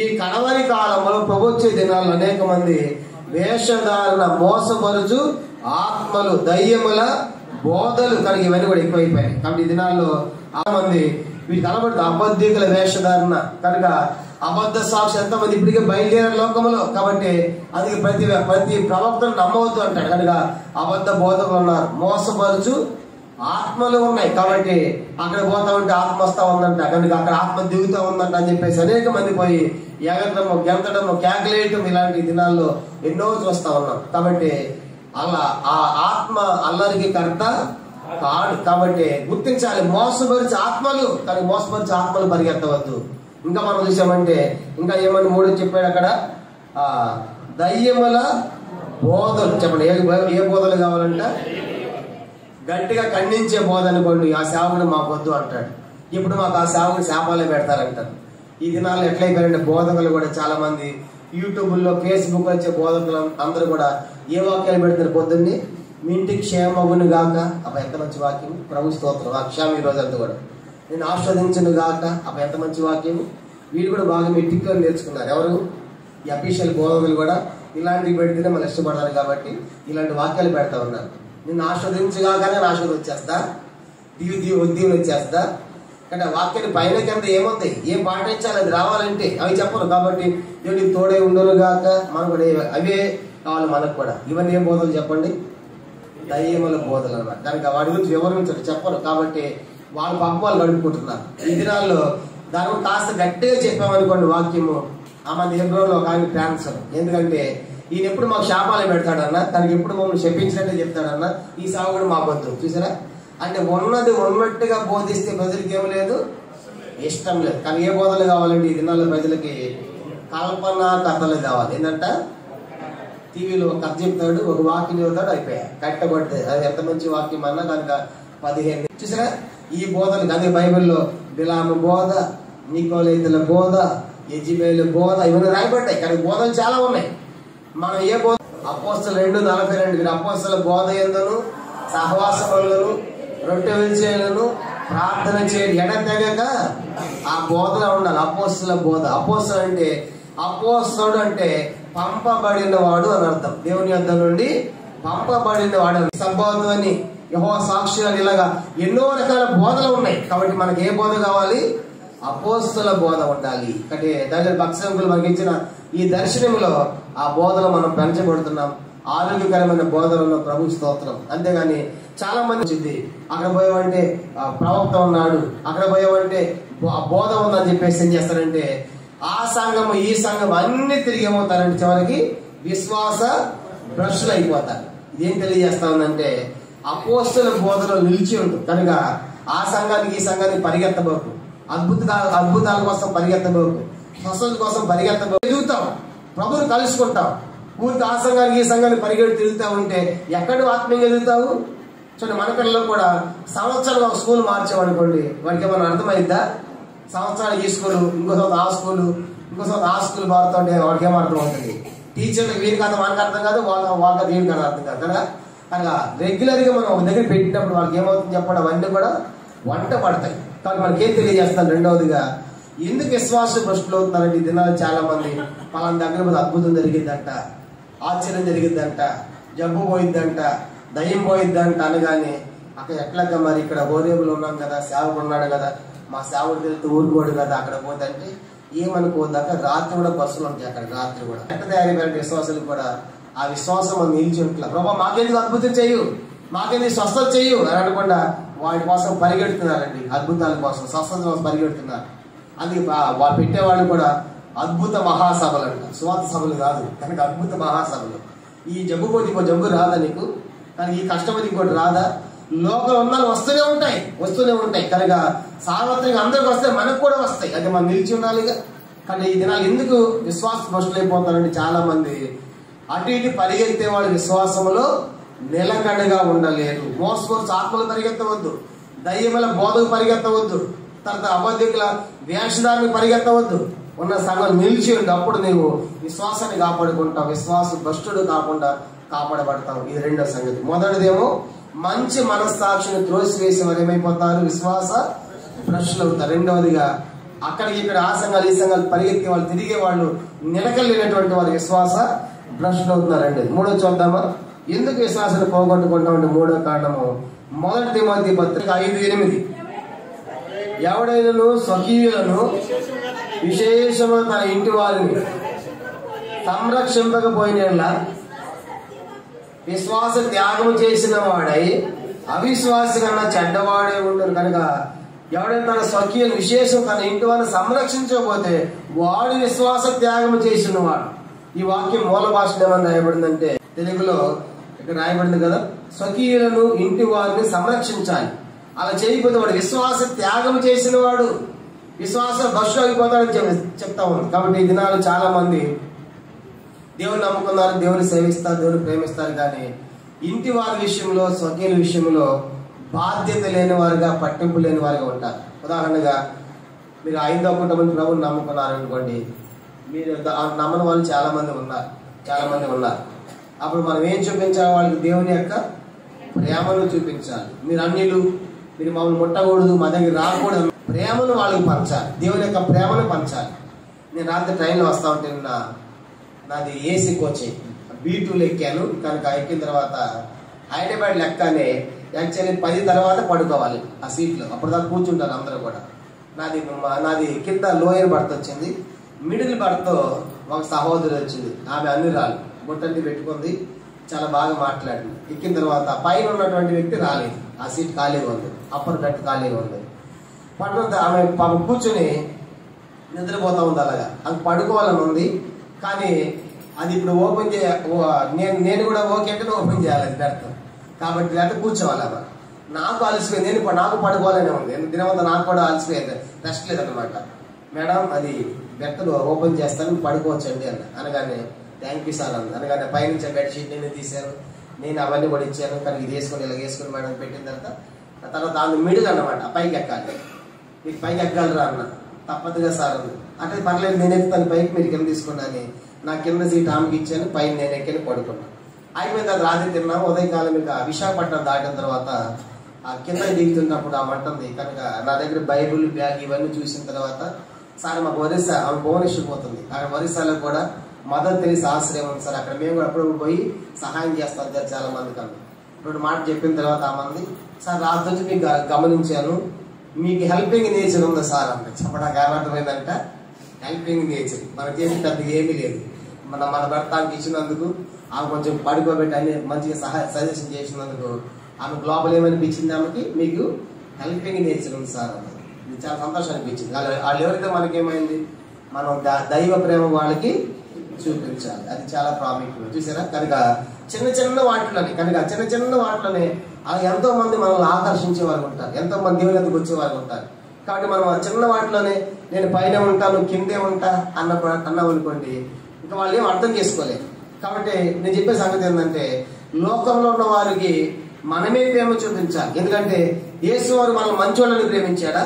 ఈ కడవరి కాలంలో ప్రభు వచ్చే దినాల్లో అనేక మంది వేషధారణ, మోసపరుచు ఆత్మలు, దయ్యముల బోధలు కనుక ఇవన్నీ కూడా ఎక్కువైపోయాయి. కాబట్టి ఈ దినాల్లో ఆ మంది వీటి కనబడుతుంది అబద్ధికుల వేషధారణ. కనుక అబద్ధ సాక్షి ఎంతమంది ఇప్పటికే బయలుదేరే లోకంలో. కాబట్టి అది ప్రతి ప్రవక్తను నమ్మవద్దు అంటాడు. కనుక అబద్ధ బోధకులు ఉన్నారు, మోసపరుచు ఆత్మలు ఉన్నాయి. కాబట్టి అక్కడ పోతా ఉంటే ఆత్మ వస్తా ఉందంట, కనుక అక్కడ ఆత్మ దిగుతా ఉందంట అని చెప్పేసి అనేక మంది పోయి ఎగరడము, గెంతడము, క్యాకులేయటం ఇలాంటి దినాల్లో ఎన్నో చూస్తా ఉన్నాం. కాబట్టి అలా ఆ ఆత్మ అల్లరికి కర్త కాడు. కాబట్టి గుర్తించాలి, మోసపరిచే ఆత్మలు, కానీ మోసపరిచే ఆత్మలు పరిగెత్తవద్దు. ఇంకా మనం చూసామంటే ఇంకా ఏమని 3 చెప్పాడు అక్కడ, దయ్యముల బోధలు చెప్పండి. ఏ బోధలు కావాలంట? గట్టిగా ఖండించే బోధ అనుకోండి. ఆ సేవకుడు మాకు వద్దు అంటాడు. ఇప్పుడు మాకు ఆ సేవకుడు శాపాలే పెడతారంటారు. ఈ దినాల్లో ఎట్లయిపోయారంటే బోధకులు కూడా చాలా మంది యూట్యూబ్లో ఫేస్బుక్ వచ్చే బోధకులు అందరూ కూడా ఏ వాక్యాలు పెడతారు? పొద్దున్నే మీ ఇంటికి క్షేమగును గాక, అప్పుడు ఎంత మంచి వాక్యం. ప్రభు స్తోత్రం. ఆ క్షేమ ఈ రోజంతా కూడా నేను ఆస్వాదించును గాక, అప్పుడు ఎంత మంచి వాక్యం. వీళ్ళు కూడా బాగా మీ టిక్లో నేర్చుకున్నారు. ఎవరు? ఈ అఫీషియల్ బోధకులు కూడా ఇలాంటివి పెడితేనే మనం ఇష్టపడాలి కాబట్టి ఇలాంటి వాక్యాలు పెడతా ఉన్నారు. నిన్ను ఆస్వాదించగానే ఆశీర్వాదం వచ్చేస్తా, దీవులు వచ్చేస్తా. అంటే వాక్యాన్ని పైన కింద ఏముంది, ఏం పాటించాలి అది రావాలంటే అవి చెప్పరు. కాబట్టి దేవుడికి తోడే ఉండరు గాక, మనం కూడా అవే కావాలి మనకు కూడా. ఇవన్నీ ఏ బోధలు చెప్పండి? దయ్యముల బోధలు అన్నమాట. కనుక వాటి గురించి వివరించరు, చెప్పరు. కాబట్టి వాళ్ళ పక్క వాళ్ళు గడుపుకుంటున్నారు. ఈ దినాల్లో దాని కాస్త గట్టిగా చెప్పామనుకోండి వాక్యము, ఆ మంది హెబ్రోన్లో ఒక ఆయన ట్రాన్స్ఫర్. ఎందుకంటే ఈయన ఎప్పుడు మాకు శాపాలు పెడతాడన్నా, తనకి ఎప్పుడు మమ్మల్ని చెప్పించినట్టే చెప్తాడన్నా, ఈ సాగుడు మాకు వద్దు. చూసారా? అంటే ఉన్నది ఉన్నట్టుగా బోధిస్తే ప్రజలకి ఏం లేదు, ఇష్టం లేదు. కానీ ఏ బోధలు కావాలంటే ఈ దినాల్లో ప్రజలకి కల్పన కథలు కావాలి. ఏంటంట? టీవీలో ఒక కథ చెప్తాడు, ఒక వాక్యం చెబుతాడు, అయిపోయాయి కట్టబడితే. అది ఎంత మంచి వాక్యం అన్నా కనుక 15. చూసారా? ఈ బోధలు అదే బైబిల్లో బిలాము బోధ, నికోలైతుల బోధ, యెజబెలు బోధ ఇవన్నీ రాయబడ్డాయి. కానీ బోధలు చాలా ఉన్నాయి. మనం ఏ బోధ? అపోస్తలు 2:42 అపోస్తల బోధ యందును సహవాసములను రొట్టె విరిచేలను ప్రార్థన చేయడం ఎడతెగక ఆ బోధలో ఉండాలి. అపోస్తల బోధ. అపోస్తలు అంటే అపోస్తలుడు అంటే పంపబడిన వాడు అని అర్థం. దేవుని యొద్ద నుండి పంపబడిన వాడు. సంబోధని, యెహోవా సాక్షులు, ఇలాగా ఎన్నో రకాల బోధలు ఉన్నాయి. కాబట్టి మనకి ఏ బోధ కావాలి? అపోస్తల బోధ ఉండాలి. అంటే దాని భక్తులు మనకి ఇచ్చిన ఈ దర్శనంలో ఆ బోధలు మనం పెంచబడుతున్నాం. ఆరోగ్యకరమైన బోధనలో ప్రభు స్తోత్రం. అంతేగాని చాలా మంది వచ్చింది అక్కడ పోయామంటే ప్రవక్త ఉన్నాడు, అక్కడ పోయామంటే బోధ ఉందని చెప్పేసి ఏం చేస్తారంటే ఆ సంఘం ఈ సంఘం అన్ని తిరిగి ఏమవుతారంటే చివరికి విశ్వాస భ్రష్టులు అయిపోతారు. ఇదేం తెలియజేస్తా ఉందంటే అపోస్తల బోధలో నిలిచి ఉంటుంది. కనుక ఆ సంఘానికి ఈ సంఘానికి పరిగెత్తబోకు, అద్భుతాల కోసం పరిగెత్తబోకు, స్వస్థత కోసం పరిగెత్తబోకు. ఎదుగుతాం, ప్రభుని కలుసుకుంటాం. ఊరికి ఆ సంఘానికి ఈ సంఘానికి పరిగెత్తి తిరుగుతా ఉంటే ఎక్కడ ఆత్మీయంగా ఎదుగుతావు? చూడండి, మన పిల్లలు కూడా సంవత్సరం ఒక స్కూల్ మార్చామనుకోండి, వాడికి ఏమైనా అర్థమైద్దా? సంవత్సరాలు ఈ స్కూలు, ఇంకో సంవత్సరం ఆ స్కూలు, ఇంకో సంవత్సరం ఆ స్కూల్ మారుతుంటే వాడికి ఏమో అర్థం అవుతుంది. టీచర్లకు వీరికి అర్థం మనకు అర్థం కాదు, వాళ్ళకి వీరికి అర్థం కాదు కదా. కనుక రెగ్యులర్గా మనం ఒక దగ్గర పెట్టినప్పుడు వాళ్ళకి ఏమవుతుంది చెప్పండి, అవన్నీ కూడా వంట పడతాయి. కాబట్టి మనకి ఏం తెలియజేస్తాను? రెండవదిగా ఎందుకు విశ్వాస భ్రష్టులు అవుతున్నారంటే ఈ దినాలు చాలా మంది పలానా దగ్గర పోతే అద్భుతం జరిగిద్దంట, ఆశ్చర్యం జరిగిద్దంట, జబ్బు పోయిద్దంట, దయ్యం పోయిద్దంట అనగానే అక్కడ ఎట్లాగా మరి ఇక్కడ ఓరేబులు ఉన్నాం కదా, సేవకుడు ఉన్నాడు కదా, మా సేవకుడు తెలితే ఊరుకోడు కదా, అక్కడ పోతుంటే ఏమనుకోదాక రాత్రి కూడా బస్సులు ఉంటాయి. అక్కడ రాత్రి కూడా ఎట్ట తయారైపోయిన విశ్వాసాలు కూడా ఆ విశ్వాసం మనం నిలిచి ఉంటున్నా. ప్రభావ మాకెందుకు అద్భుతం చెయ్యు, మాకెందుకు స్వస్థత చెయ్యు అని అనకుండా వాటి కోసం పరిగెడుతున్నారండి. అద్భుతాల కోసం, స్వస్థత కోసం పరిగెడుతున్నారు. అందుకే వాళ్ళు పెట్టేవాళ్ళు కూడా అద్భుత మహాసభలు అంట, స్వార్థ సభలు కాదు. కనుక అద్భుత మహాసభలు. ఈ జబ్బు పోతే ఇంకో జబ్బు రాదా నీకు? కానీ ఈ కష్టపడి ఇంకోటి రాదా? లోకంలో ఉన్న వస్తూనే ఉంటాయి. కనుక సార్వత్రికంగా అందరికి వస్తాయి, మనకు కూడా వస్తాయి. అది మనం నిలిచి ఉండాలిగా. కానీ ఈ దినాలు ఎందుకు విశ్వాస భ్రష్టులు అయిపోతారంటే చాలా మంది అటు ఇటు పరిగెత్తే వాళ్ళు విశ్వాసంలో నిలకడగా ఉండలేరు. మోసపోర్స్ ఆత్మలు పరిగెత్తవద్దు, దయ్యముల బోధకు పరిగెత్తవద్దు, తర్వాత అబద్ధికుల వేషధాన్ని పరిగెత్తవద్దు. ఉన్న సంఘం నిలిచి ఉండి అప్పుడు నీవు విశ్వాసాన్ని కాపాడుకుంటావు, విశ్వాస భ్రష్టుడు కాకుండా కాపాడబడతావు. ఇది రెండో సంగతి. మొదటిదేమో మంచి మనస్సాక్షిని త్రోసివేసి వారు ఏమైపోతారు? విశ్వాస భ్రష్టులు అవుతారు. రెండవదిగా అక్కడికి ఇక్కడ ఆ సంఘాలు ఈ సంఘాలు పరిగెత్తే వాళ్ళు, తిరిగే వాళ్ళు, నిలకలేనటువంటి వారు విశ్వాస భ్రష్టులు అవుతున్నారండి. మూడో చూద్దామా? ఎందుకు విశ్వాసాన్ని పోగొట్టుకుంటామంటే మూడో కారణము 1 తిమోతి పత్రిక 5:8 ఎవడైనను స్వకీయులను విశేషమైన తన ఇంటి వారిని సంరక్షింపకపోయినా విశ్వాస త్యాగం చేసిన వాడై అవిశ్వాసి కన్నా చెడ్డవాడే ఉండరు. కనుక ఎవడైనా తన స్వకీయులు విశేషం తన ఇంటి వారిని సంరక్షించకపోతే వాడు విశ్వాస త్యాగం చేసిన వాడు. ఈ వాక్యం మూల భాషలో ఏమని రాయబడిందంటే తెలుగులో ఇక్కడ రాయబడింది కదా, స్వకీయులను ఇంటి వారిని సంరక్షించాలి. అలా చేయకపోతే వాడు విశ్వాస త్యాగం చేసిన వాడు, విశ్వాస భ్రష్టులు అయిపోతాడని చెప్తా ఉంది. కాబట్టి ఈ దినాలు చాలా మంది దేవుని నమ్ముకున్నారు, దేవుని సేవిస్తారు, దేవుని ప్రేమిస్తారు, కానీ ఇంటి వారి విషయంలో, స్వకీయుల విషయంలో బాధ్యత లేని వారుగా, పట్టింపు లేని వారుగా ఉంటారు. ఉదాహరణగా మీరు 5వ కుటుంబం ప్రభుని నమ్ముకున్నారనుకోండి, మీరు నమ్మని వాళ్ళు చాలా మంది ఉన్నారు. అప్పుడు మనం ఏం చూపించాలి? వాళ్ళకి దేవుని యొక్క ప్రేమను చూపించాలి. మీరు అన్యులు, మీరు మమ్మల్ని ముట్టకూడదు, మా దగ్గర రాకూడదు, ప్రేమను వాళ్ళకి పంచాలి, దేవుని యొక్క ప్రేమను పంచాలి. నేను రాత్రి ట్రైన్లో వస్తూ ఉంటే నాది ఏసీ కోచ్ B2 ఎక్కాను. కనుక ఎక్కిన తర్వాత హైదరాబాద్ లెక్కనే యాక్చువల్లీ 10 తర్వాత పడుకోవాలి ఆ సీట్లో, అప్పుడు దాకా కూర్చుంటారు అందరూ కూడా. నాది కింద లోయర్ బర్త్ వచ్చింది. మిడిల్ బర్త్తో ఒక సహోదరి వచ్చింది. ఆమె అన్ని రాళ్ళు బొట్టంటి పెట్టుకుంది, చాలా బాగా మాట్లాడింది. ఎక్కిన తర్వాత పైన ఉన్నటువంటి వ్యక్తి రాలేదు, ఆ సీట్ ఖాళీగా ఉంది, అప్పర్ బెడ్ ఖాళీగా ఉంది. పడుకున్న ఆమె పాపం కూర్చొని నిద్రపోతా ఉంది. అలాగా ఆమె పడుకోవాలని ఉంది, కానీ అది ఇప్పుడు ఓపెన్ నేను కూడా ఓకే అంటే ఓపెన్ చేయాలి, అది పెడతాను కాబట్టి అంటే కూర్చోవాలి. అలా నాకు అలసిపోయింది, నాకు పడుకోవాలనే ఉంది. దినవంతా నాకు కూడా అలసిపోయింది, రెస్ట్ లేదన్నమాట. మేడం అది బెర్తలు ఓపెన్ చేస్తాను, పడుకోవచ్చండి అనగానే థ్యాంక్ యూ సార్ అనగానే పైనుంచి బెడ్షీట్ నేను తీశాను, నేను అవన్నీ కూడా ఇచ్చాను. కానీ ఇది వేసుకొని ఇలా వేసుకుని మేడం పెట్టిన తర్వాత దాని మిడిల్ అన్నమాట, పైకి ఎక్కాలి. మీకు పైకి ఎక్కగలరా అన్న, తప్పదుగా సార్ అంది. అంటే పర్లేదు నేను ఎక్కుతాను పైకి, మీరు కింద తీసుకున్నాను. నా కింద సీట్ ఆమెకి ఇచ్చాను, పైన నేను ఎక్కిని పడుకున్నాను. అయిపోయిన తర్వాత రాత్రి తిన్నాము. ఉదయకాలం ఇక విశాఖపట్నం దాటిన తర్వాత ఆ కింద దిగుతున్నప్పుడు ఆమె అంటుంది, కనుక నా దగ్గర బైబుల్, బ్యాగ్ ఇవన్నీ చూసిన తర్వాత, సార్ మాకు ఒరిస్సా, ఆమె భువనేశ్వర్ పోతుంది, అక్కడ ఒరిస్సాలో కూడా మదర్ తెరీసా ఆశ్రయం ఉంది సార్, అక్కడ మేము కూడా అప్పుడప్పుడు పోయి సహాయం చేస్తాం చాలా మంది. కన్నా ఇప్పుడు మాట చెప్పిన తర్వాత ఆ మంది, సార్ రాత్రి నుంచి మీకు గమనించాను, మీకు హెల్పింగ్ నేచర్ ఉందా సార్ అంటే. చెప్పడానికి ఏమర్థమైందంట, హెల్పింగ్ నేచర్. మనకి చేసి పెద్దగా ఏమీ లేదు. మన భర్తకి ఇచ్చినందుకు, ఆమె కొంచెం పడుకోబెట్టి అన్ని మంచిగా సజెషన్ చేసినందుకు ఆమె గ్లోబల్ ఏమనిపించింది, ఆమెకి మీకు హెల్పింగ్ నేచర్ ఉంది సార్ అన్నది. ఇది చాలా సంతోషం అనిపించింది. వాళ్ళు ఎవరైతే మనకేమైంది, మనం దైవ ప్రేమ వాళ్ళకి చూపించాలి, అది చాలా ప్రాముఖ్యం. చూసారా? కనుక చిన్న వాటిలోనే అలా ఎంతో మంది మనల్ని ఆకర్షించే వారు ఉంటారు, ఎంతో మంది దేవుని దగ్గరికి వచ్చేవారు ఉంటారు. కాబట్టి మనం ఆ చిన్న వాటిలోనే నేను పైన ఉంటాను, కిందే ఉంటా అన్నాం అనుకోండి, ఇంకా వాళ్ళు ఏం అర్థం చేసుకోలేదు. కాబట్టి నేను చెప్పే సంగతి ఏంటంటే, లోకంలో ఉన్న వారికి మనమే ప్రేమ చూపించాలి. ఎందుకంటే యేసు వారు మనం మంచి వాళ్ళని ప్రేమించాడా?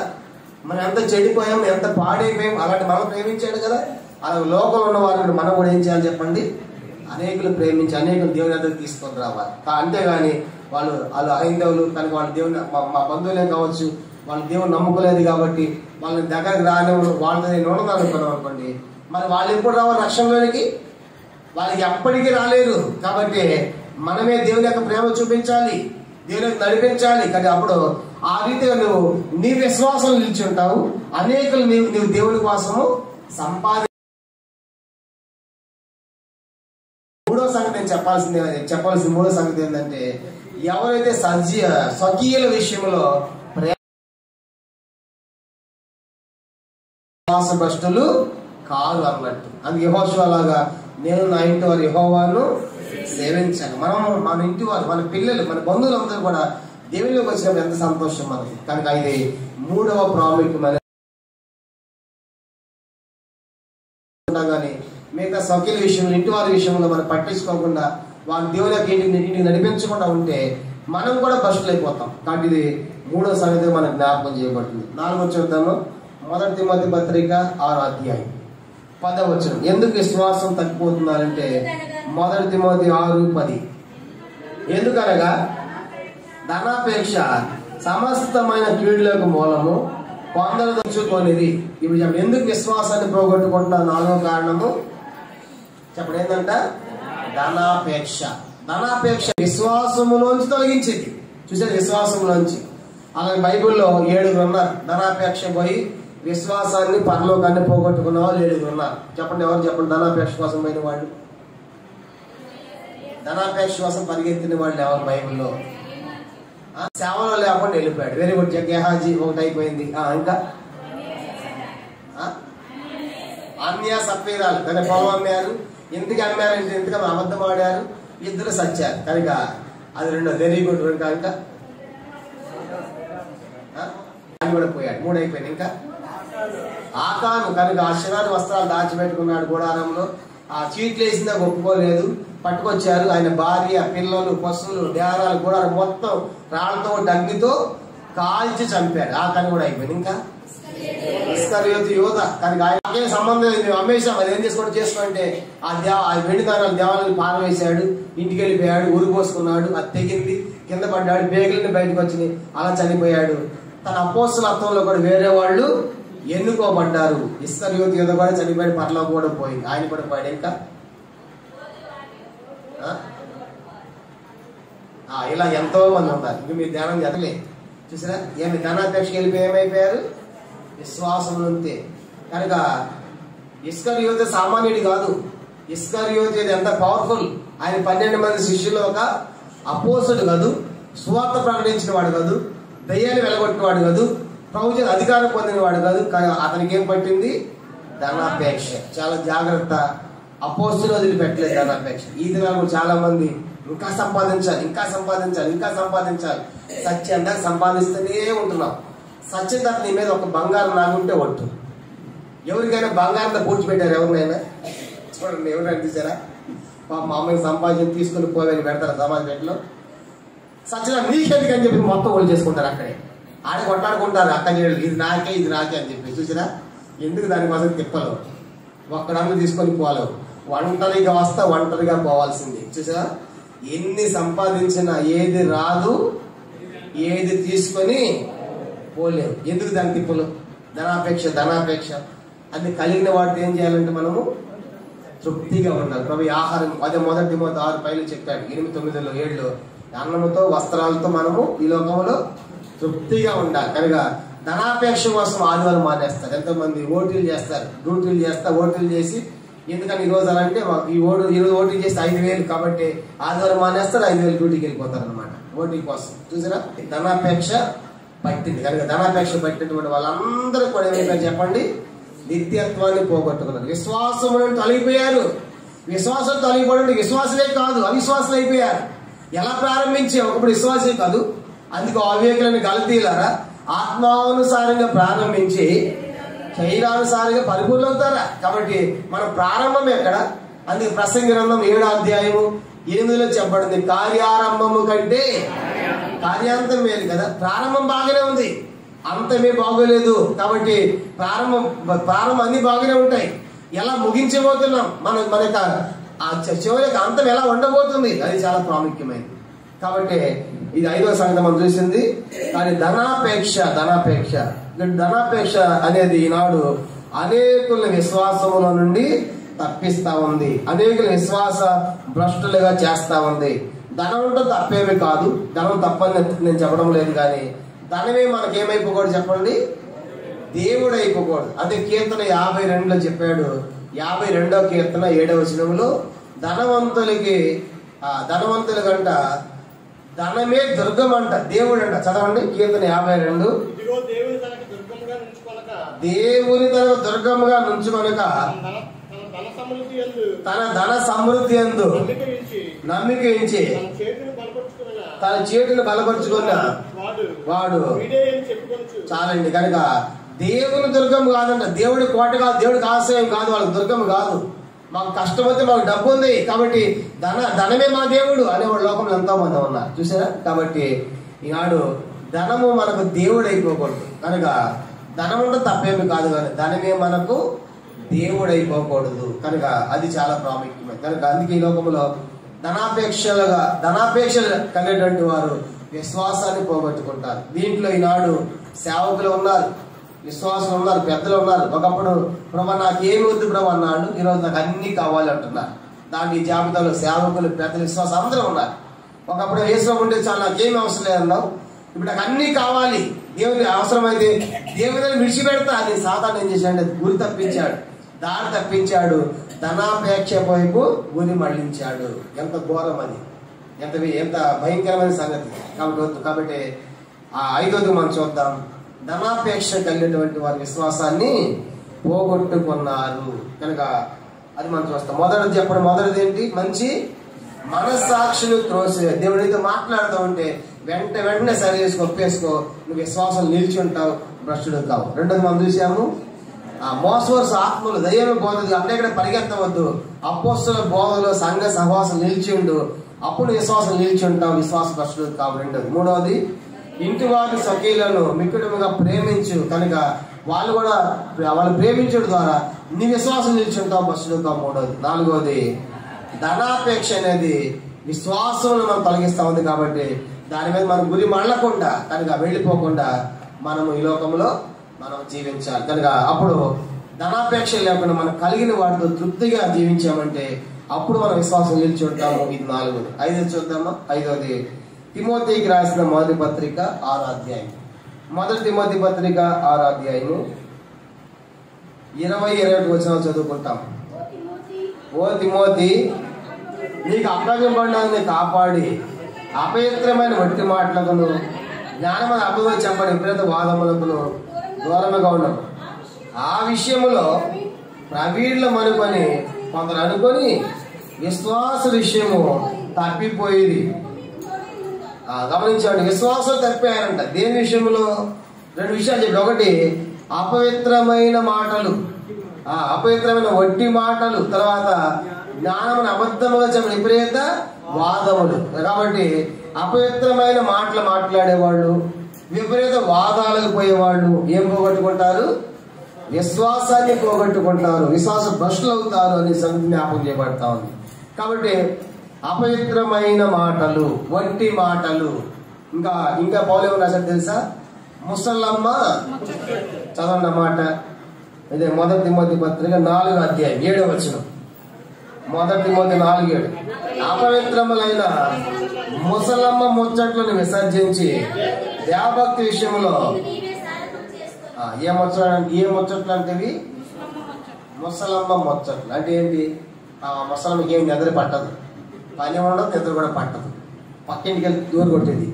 మనం ఎంత చెడిపోయాం, ఎంత పాడైపోయాం, అలాంటి మనం ప్రేమించాడు కదా. అలా లోకంలో ఉన్న వారిని మనం కూడా ఏం చేయాలి చెప్పండి? అనేకులు ప్రేమించి అనేకులు దేవుని దగ్గరికి తీసుకొని రావాలి. అంతేగాని వాళ్ళు హైందవులు, కనుక వాళ్ళు దేవుని మా బంధువులే కావచ్చు, వాళ్ళు దేవుని నమ్ముకోలేదు కాబట్టి వాళ్ళని దగ్గరకు రానివ్వను, వాళ్ళతో నేను ఉండదు అనుకున్నాం అనుకోండి, మరి వాళ్ళు ఎప్పుడు రావాలి రక్షణలోనికి? వాళ్ళకి ఎప్పటికీ రాలేరు. కాబట్టి మనమే దేవుని యొక్క ప్రేమ చూపించాలి, దేవునికి నడిపించాలి. కానీ అప్పుడు ఆ రీతిగా నువ్వు నీ విశ్వాసం నిలిచి ఉంటావు, అనేకులు నీవు దేవుని కోసము మూడో సంగతి నేను చెప్పాల్సిన మూడో సంగతి ఏంటంటే, ఎవరైతే స్వకీయుల విషయంలో విశ్వాసభ్రష్టులు కాదు అన్నట్టు. అందుకే యెహోషువ లాగా నేను నా ఇంటి వారు యెహోవాను సేవించాను. మన ఇంటి వారు, మన పిల్లలు, మన బంధువులందరూ కూడా దేవునిలోకి వచ్చినప్పుడు ఎంత సంతోషం మనకి. కనుక ఇది మూడవ ప్రాముఖ్యమైన. కానీ మిగతా స్వకీయుల విషయంలో, ఇంటి వారి విషయంలో మనం పట్టించుకోకుండా, వాళ్ళ దేవునికి ఇంటికి నడిపించకుండా ఉంటే మనం కూడా భ్రష్టులైపోతాం. కాబట్టి ఇది మూడో సంగతి మనకు జ్ఞాపకం చేయబడుతుంది. 4వ చూద్దాము. 1 తిమోతి పత్రిక 6వ అధ్యాయం 10వ వచనం. ఎందుకు విశ్వాసం తగ్గిపోతున్నారంటే 1 తిమోతి 6:10. ఎందుకనగా ధనాపేక్ష సమస్తమైన కీడులకు మూలము, కొందరు తెచ్చుకొనిది. ఇప్పుడు చెప్పండి, ఎందుకు విశ్వాసాన్ని పోగొట్టుకుంటున్న 4వ కారణము చెప్పండి ఏంటంట? ధనాపేక్ష. విశ్వాసములోంచి తొలగించింది. చూసారు? విశ్వాసంలోంచి. అలాగే బైబిల్లో 7 ఉన్నారు. ధనాపేక్ష పోయి విశ్వాసాన్ని, పరలోకాన్ని పోగొట్టుకున్న వాళ్ళు 7 ఉన్నారు. చెప్పండి, ఎవరు చెప్పండి? ధనాపేక్ష కోసం పోయిన వాళ్ళు, ధనాపేక్ష కోసం పరిగెత్తిన వాళ్ళు ఎవరు బైబిల్లో? సేవలో లేకుండా వెళ్ళిపోయాడు. Very good. గెహాజీ ఒకటి అయిపోయింది. ఇంకా అన్య సప్పీరాలు, కానీ పొలం అమ్మారు. ఎందుకు అమ్మారంటే ఎందుకని అబద్ధం ఆడారు, ఇద్దరు సచ్చారు. కనుక అది రెండో. Very good. ఇంకా కూడా పోయాడు. 3 అయిపోయింది. ఇంకా ఆకాను, కనుక ఆ శిరారు వస్త్రాలు దాచిపెట్టుకున్నాడు గుడారంలో. ఆ చీట్లు వేసిందా ఒప్పుకోలేదు. పట్టుకొచ్చారు. ఆయన భార్య, పిల్లలు, పశువులు, దేవాలయాలు కూడా మొత్తం రాళ్లతో అగ్నితో కాల్చి చంపాడు. ఆ కని కూడా అయిపోయింది. ఇంకా ఇస్కరియోతు యోధ కానీ ఆయనకేం సంబంధం లేదు, మేము అమ్మేశాం, అది ఏం చేసుకుంటే ఆ వెండి దానాలు దేవాలయాలు పారవేశాడు, ఇంటికి వెళ్ళిపోయాడు, ఊరు పోసుకున్నాడు, అది తెగింది, కింద పడ్డాడు, పేగులని బయటకు వచ్చినాయి, అలా చనిపోయాడు. తన అపోస్తలత్వంలో కూడా వేరే వాళ్ళు ఎన్నుకోబడ్డారు. ఇస్కరియోతు యోధ కూడా చనిపోయాడు, పరలోకం కూడా పోయింది, ఆయన కూడా పోయాడు. ఇంకా ఇలా ఎంతో మంది ఉన్నారు. ఇంక మీరు ధ్యానం చదవలే చూసారా, ఏమి ధనాపేక్షకి వెళ్ళిపోయి ఏమైపోయారు, విశ్వాసం ఉంటే. కనుక ఇస్కరియోతు సామాన్యుడు కాదు. ఇస్కరియోతు ఎంత పవర్ఫుల్. ఆయన 12 మంది శిష్యులు ఒక అపోస్తుడు కాదు, సువార్త ప్రకటించిన వాడు కాదు, దయ్యాన్ని వెలగొట్టినవాడు కాదు, ప్రభుత్వ అధికారం పొందిన వాడు కాదు. కానీ అతనికి ఏం పట్టింది, ధనాపేక్ష. చాలా జాగ్రత్త, అపోస్తులు వదిలిపెట్టలేదు ధనాపేక్ష. ఈ దినాలు చాలా మంది ఇంకా సంపాదించాలి, ఇంకా సంపాదించాలి, ఇంకా సంపాదించాలి, సత్యంగా సంపాదిస్తూనే ఉంటున్నాం. సత్యం నీ మీద ఒక బంగారం నాగుంటే ఒట్టు. ఎవరికైనా బంగారంతో పూడ్చిపెట్టారు ఎవరినైనా చూడండి, ఎవరైనా తీసారా? మా అమ్మాయి సంపాదించి తీసుకుని పోవేని పెడతారు సమాజంలో. సత్యం నీకెందుకు అని చెప్పి మొత్తం వాళ్ళు చేసుకుంటారు. అక్కడే ఆడ కొట్లాడుకుంటారు, అక్క చెల్లెలు, ఇది నాకే ఇది నాకే అని చెప్పి. చూసినా ఎందుకు దానికోసం తిప్పలు, ఒక్కడన్నా తీసుకొని పోలేవు. ఒంటరిగా వస్తా ఒంటరిగా పోవాల్సింది. చూసారా, ఎన్ని సంపాదించినా ఏది రాదు, ఏది తీసుకొని పోలేవు. ఎందుకు దాని తిప్పులు? ధనాపేక్ష, ధనాపేక్ష. అది కలిగిన వాటితో ఏం చేయాలంటే మనము తృప్తిగా ఉండాలి. ప్రభు ఆహారం అదే 1 తిమోతి 6 చెప్పాడు, 8, 9, 7 అన్నముతో వస్త్రాలతో మనము ఈ లోకంలో తృప్తిగా ఉండాలి. కనుక ధనాపేక్ష కోసం ఆదివారం మానేస్తారు. ఎంతో మంది ఓటీలు చేస్తారు, ఓటీలు చేసి ఎందుకని ఈ రోజు అలాంటే ఈరోజు ఓటీ చేస్తే 5,000 కాబట్టి ఆదివారం మానేస్తారు, 5,000 డ్యూటీకి వెళ్ళిపోతారు అనమాట ఓటీ కోసం. చూసారా, ధనాపేక్ష పట్టింది. కనుక ధనాపేక్ష పట్టినటువంటి వాళ్ళందరూ కూడా ఏమైపోయారు చెప్పండి, నిత్యత్వాన్ని పోగొట్టుకున్నారు. విశ్వాసం తొలగిపోయారు. విశ్వాసం తొలగిపోవడం విశ్వాసలే కాదు, అవిశ్వాసులు అయిపోయారు. ఎలా ప్రారంభించే ఒకప్పుడు విశ్వాసే కాదు. అందుకు అవివేకులని గలతీలారా, ఆత్మానుసారంగా ప్రారంభించి శరీరానుసారంగా పరిపూర్ణ అవుతారా. కాబట్టి మన ప్రారంభం ఎక్కడ? అందుకే ప్రసంగి గ్రంథం 7వ అధ్యాయము 8లో చెప్పబడింది, కార్యారంభము కంటే కార్యాంతం మేలు కదా. ప్రారంభం బాగానే ఉంది, అంతమే బాగోలేదు. కాబట్టి ప్రారంభం అన్ని బాగానే ఉంటాయి. ఎలా ముగించబోతున్నాం, మన చివరికి అంతం ఎలా ఉండబోతుంది, అది చాలా ప్రాముఖ్యమైనది. కాబట్టి ఇది 5వ సంగతి మనం చూసింది. కానీ ధనాపేక్ష అనేది ఈనాడు అనేకుల విశ్వాసముల నుండి తప్పిస్తా ఉంది, అనేకుల విశ్వాస భ్రష్టులుగా చేస్తా ఉంది. ధనం ఉంటే తప్పేమీ కాదు, ధనం తప్పని నేను చెప్పడం లేదు. కానీ ధనమే మనకేమైపోకూడదు చెప్పండి, దేవుడు అయిపోకూడదు. అదే కీర్తన 52లో చెప్పాడు. 52వ కీర్తన 7వ వచనంలో ధనవంతుల కంట ధనమే దుర్గం అంట, దేవుడు అంట. చదవండి కీర్తన 52. దేవుని తన దుర్గముగా నుంచుకొనక తన ధన సమృద్ధి యందు నమ్మిక ఉంచి తన చేతులు బలపరుచుకున్న వాడు చాలండి. కనుక దేవుని దుర్గం కాదంట, దేవుడి కోట కాదు, దేవుడికి ఆశ్రయం కాదు, వాళ్ళకి దుర్గం కాదు. మాకు కష్టం అయితే మాకు డబ్బు ఉంది కాబట్టి ధనమే మా దేవుడు అనేవాడు లోకంలో ఎంతో మంది ఉన్నారు. చూసారా, కాబట్టి ఈనాడు ధనము మనకు దేవుడు అయిపోకూడదు. కనుక ధనం ఉంటే తప్పేమి కాదు, కానీ ధనమే మనకు దేవుడు అయిపోకూడదు. కనుక అది చాలా ప్రాముఖ్యమైనది. కనుక అందుకే ఈ లోకంలో ధనాపేక్ష కలిగేటువంటి వారు విశ్వాసాన్ని పోగొట్టుకుంటారు. దీంట్లో ఈనాడు సేవకులు ఉన్నారు, విశ్వాసులు ఉన్నారు, పెద్దలు ఉన్నారు. ఒకప్పుడు ప్రభా నాకేమి వద్దు ప్రభా అన్నాడు, ఈరోజు నాకు అన్ని కావాలి అంటున్నారు. దాని జాబితాలో సేవకులు, పెద్దలు, విశ్వాసం అందరూ ఉన్నారు. ఒకప్పుడు వేసులో ఉంటే చాలా నాకేమి అవసరం లేదన్నావు, ఇప్పుడు నాకు అన్ని కావాలి, దేవుని అవసరమైతే దేవుని విడిచిపెడతా అని సాతాను ఏం చేశాడు, గురి తప్పించాడు, దారి తప్పించాడు, ధనాపేక్ష వైపు గురి మళ్లించాడు. ఎంత ఘోరం అది, ఎంత భయంకరమైన సంగతి. కాబట్టి ఆ 5వది మనం చూద్దాం. ధనాపేక్ష కలిగినటువంటి వారి విశ్వాసాన్ని పోగొట్టుకున్నారు. కనుక అది మనం చూస్తాం. మొదటిది ఏంటి, మంచి మనస్సాక్షిని త్రోసే. దేవుడితో మాట్లాడుతూ ఉంటే వెంటనే సరి చేసుకో, ఒప్పేసుకో, నువ్వు విశ్వాసం నిలిచి ఉంటావు, భ్రష్టుడు కావు. రెండోది మనం చూసాము, మోసవరుస ఆత్మలు దయ్యమే బోధలు అక్కడెక్కడ పరిగెత్తవద్దు. అపోస్తల బోధలు సంఘ సహవాసం నిలిచిండు, అప్పుడు విశ్వాసం నిలిచి ఉంటాం. విశ్వాస భ్రష్టులు కావు. రెండోది. మూడవది, ఇంటి వారి సఖీలను మిక్కుడుగా ప్రేమించు కనుక వాళ్ళు ప్రేమించడం ద్వారా నీ విశ్వాసం నిలిచి ఉంటావు. భ్రష్టులు కావు. మూడవది. నాలుగవది, ధనాపేక్ష అనేది విశ్వాసంలో మనం తొలగిస్తా ఉంది కాబట్టి దాని మీద మనం గురి మళ్ళకుండా కనుక వెళ్ళిపోకుండా మనము ఈ లోకంలో మనం జీవించాలి. కనుక అప్పుడు ధనాపేక్ష లేకుండా మనం కలిగిన వాటితో తృప్తిగా జీవించామంటే అప్పుడు మనం విశ్వాసం నిలిచి ఉంటాము. ఇది నాలుగోది. ఐదోది చూద్దామా? ఐదోది, తిమోతికి రాసిన మొదటి పత్రిక 6వ అధ్యాయం. మొదటి తిమోతి పత్రిక 6వ అధ్యాయము 20-21 వచనాలు చదువుకుంటాం. ఓ తిమోతి, నీకు అప్పగింపబడినాన్ని కాపాడి అపవిత్రమైన వట్టి మాటలకును జ్ఞానమైన అభివృద్ధి చెప్పని విపరీత వాదములకును దూరముగా ఉన్నాము. ఆ విషయములో ప్రవీణులం అనుకొని కొందరు అనుకొని విశ్వాస విషయము తప్పిపోయింది. గమనించండి, విశ్వాసం తప్పారంట. దేని విషయంలో? రెండు విషయాలు చెప్పి, ఒకటి అపవిత్రమైన మాటలు, అపవిత్రమైన వట్టి మాటలు, తర్వాత జ్ఞానమైన అబద్ధముగా చెప్పిన విపరీత వాదములు. కాబట్టి అపవిత్రమైన మాటలు మాట్లాడేవాళ్ళు, విపరీత వాదాలకు పోయేవాళ్ళు ఏం పోగొట్టుకుంటారు? విశ్వాసాన్ని పోగొట్టుకుంటారు, విశ్వాస భ్రష్టులు అవుతారు అని సంగతి జ్ఞాపకం చేయబడతా ఉంది. కాబట్టి అపవిత్రమైన మాటలు, వట్టి మాటలు, ఇంకా పౌలు ఏమన్నా రాశాడు తెలుసా? ముసలమ్మ. చదవండి మాట. ఇదే మొదటి తిమోతి పత్రిక 4వ అధ్యాయం 7వ వచనం. మొదటి తిమోతి 4:7. అపవిత్రములైన ముసలమ్మ ముచ్చట్లను విసర్జించి దేవభక్తి విషయంలో ఏ ముచ్చట్లు అంటే ముసలమ్మ ముచ్చట్లు అంటే ఏంటి? ముసలమ్మకి ఏం నిద్ర పట్టదు, పని ఉండదు, నిద్ర కూడా పట్టదు. పక్కింటికి వెళ్ళి దూరం కొట్టేది,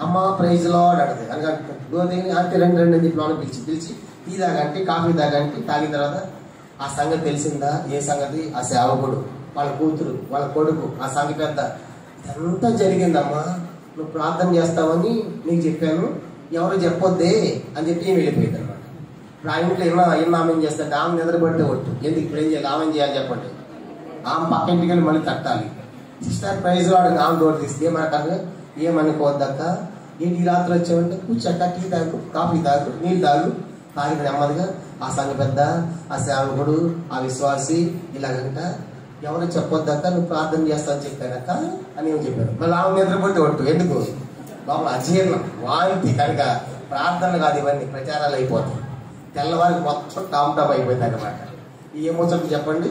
అమ్మ ప్రైజ్ లార్డ్ అడది అనగా దూరం అంటే రెండు చెప్పి పిలిచి టీ తాగంటి, కాఫీ తాగంటి. తాగిన తర్వాత ఆ సంగతి తెలిసిందా? ఏ సంగతి? ఆ సేవకుడు, వాళ్ళ కూతురు, వాళ్ళ కొడుకు, ఆ సంఘ పెద్ద, ఇదంతా జరిగిందమ్మా, నువ్వు ప్రార్థన చేస్తావని నీకు చెప్పాను, ఎవరు చెప్పొద్దే అని చెప్పి ఏం వెళ్ళిపోయింది అనమాట. ఇప్పుడు ఆ ఇంట్లో ఎన్న ఆమె చేస్తాడు, ఆమె నిద్రపడితే ఒట్టు. ఎందుకు ఇప్పుడు ఏం చేయాలి? ఆమె చేయాలి చెప్పండి. ఆమె పక్కింటికి వెళ్ళి మళ్ళీ తట్టాలి. సిస్టర్ ప్రైజ్ వాడు ఆమె డోర్ తీస్తే మనకు ఏమనుకోవద్దక్క, ఏంటి ఈ రాత్రి వచ్చామంటే కూర్చోట, టీ తాగు, కాఫీ తాగు, నీళ్ళు తాగు. తాగిన నెమ్మదిగా ఆ సంఘ పెద్ద, ఆ సేవకుడు, ఆ విశ్వాసి ఇలాగంట ఎవరు చెప్పొద్దక్క, నువ్వు ప్రార్థన చేస్తావని చెప్పానక్క అని ఏమి చెప్పారు. మళ్ళీ ఆమె నిద్రపోతే ఒట్టు. ఎందుకు? లోపల అజీర్ణం, వాంతి. కనుక ప్రార్థనలు కాదు, ఇవన్నీ ప్రచారాలు అయిపోతాయి. తెల్లవారికి మొత్తం టామ్ అయిపోతాయి అనమాట. ఏ ముచ్చట్లు చెప్పండి?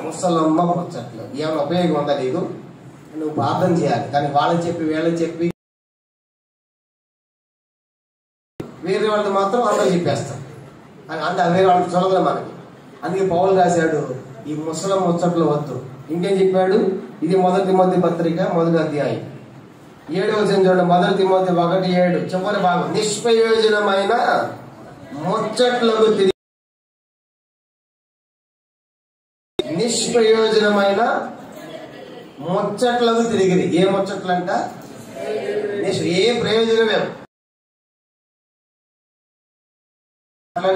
ముసలమ్మ ముచ్చట్లు. ఏమైనా ఉపయోగం ఉందా? లేదు. నువ్వు ప్రార్థన చేయాలి, కానీ వాళ్ళని చెప్పి వీళ్ళని చెప్పి వేరే వాళ్ళకి మాత్రం అందరూ చెప్పేస్తాం. అంటే వేరే వాళ్ళకి చదవదు మనకి. అందుకే పౌలు రాశాడు, ఈ ముసలమ్మ ముచ్చట్లు వద్దు. ఇంకేం చెప్పాడు? ఇది మొదటి తిమోతి పత్రిక 1వ అధ్యాయం 7వ వచనం చూడండి. మొదటి తిమోతి 1:7 చివరి భాగం. నిష్ప్రయోజనమైన ముచ్చట్లకు తిరిగి, నిష్ప్రయోజనమైన ముచ్చట్లకు తిరిగిరి. ఏ ముచ్చట్లు అంట? ఏ ప్రయోజనమే.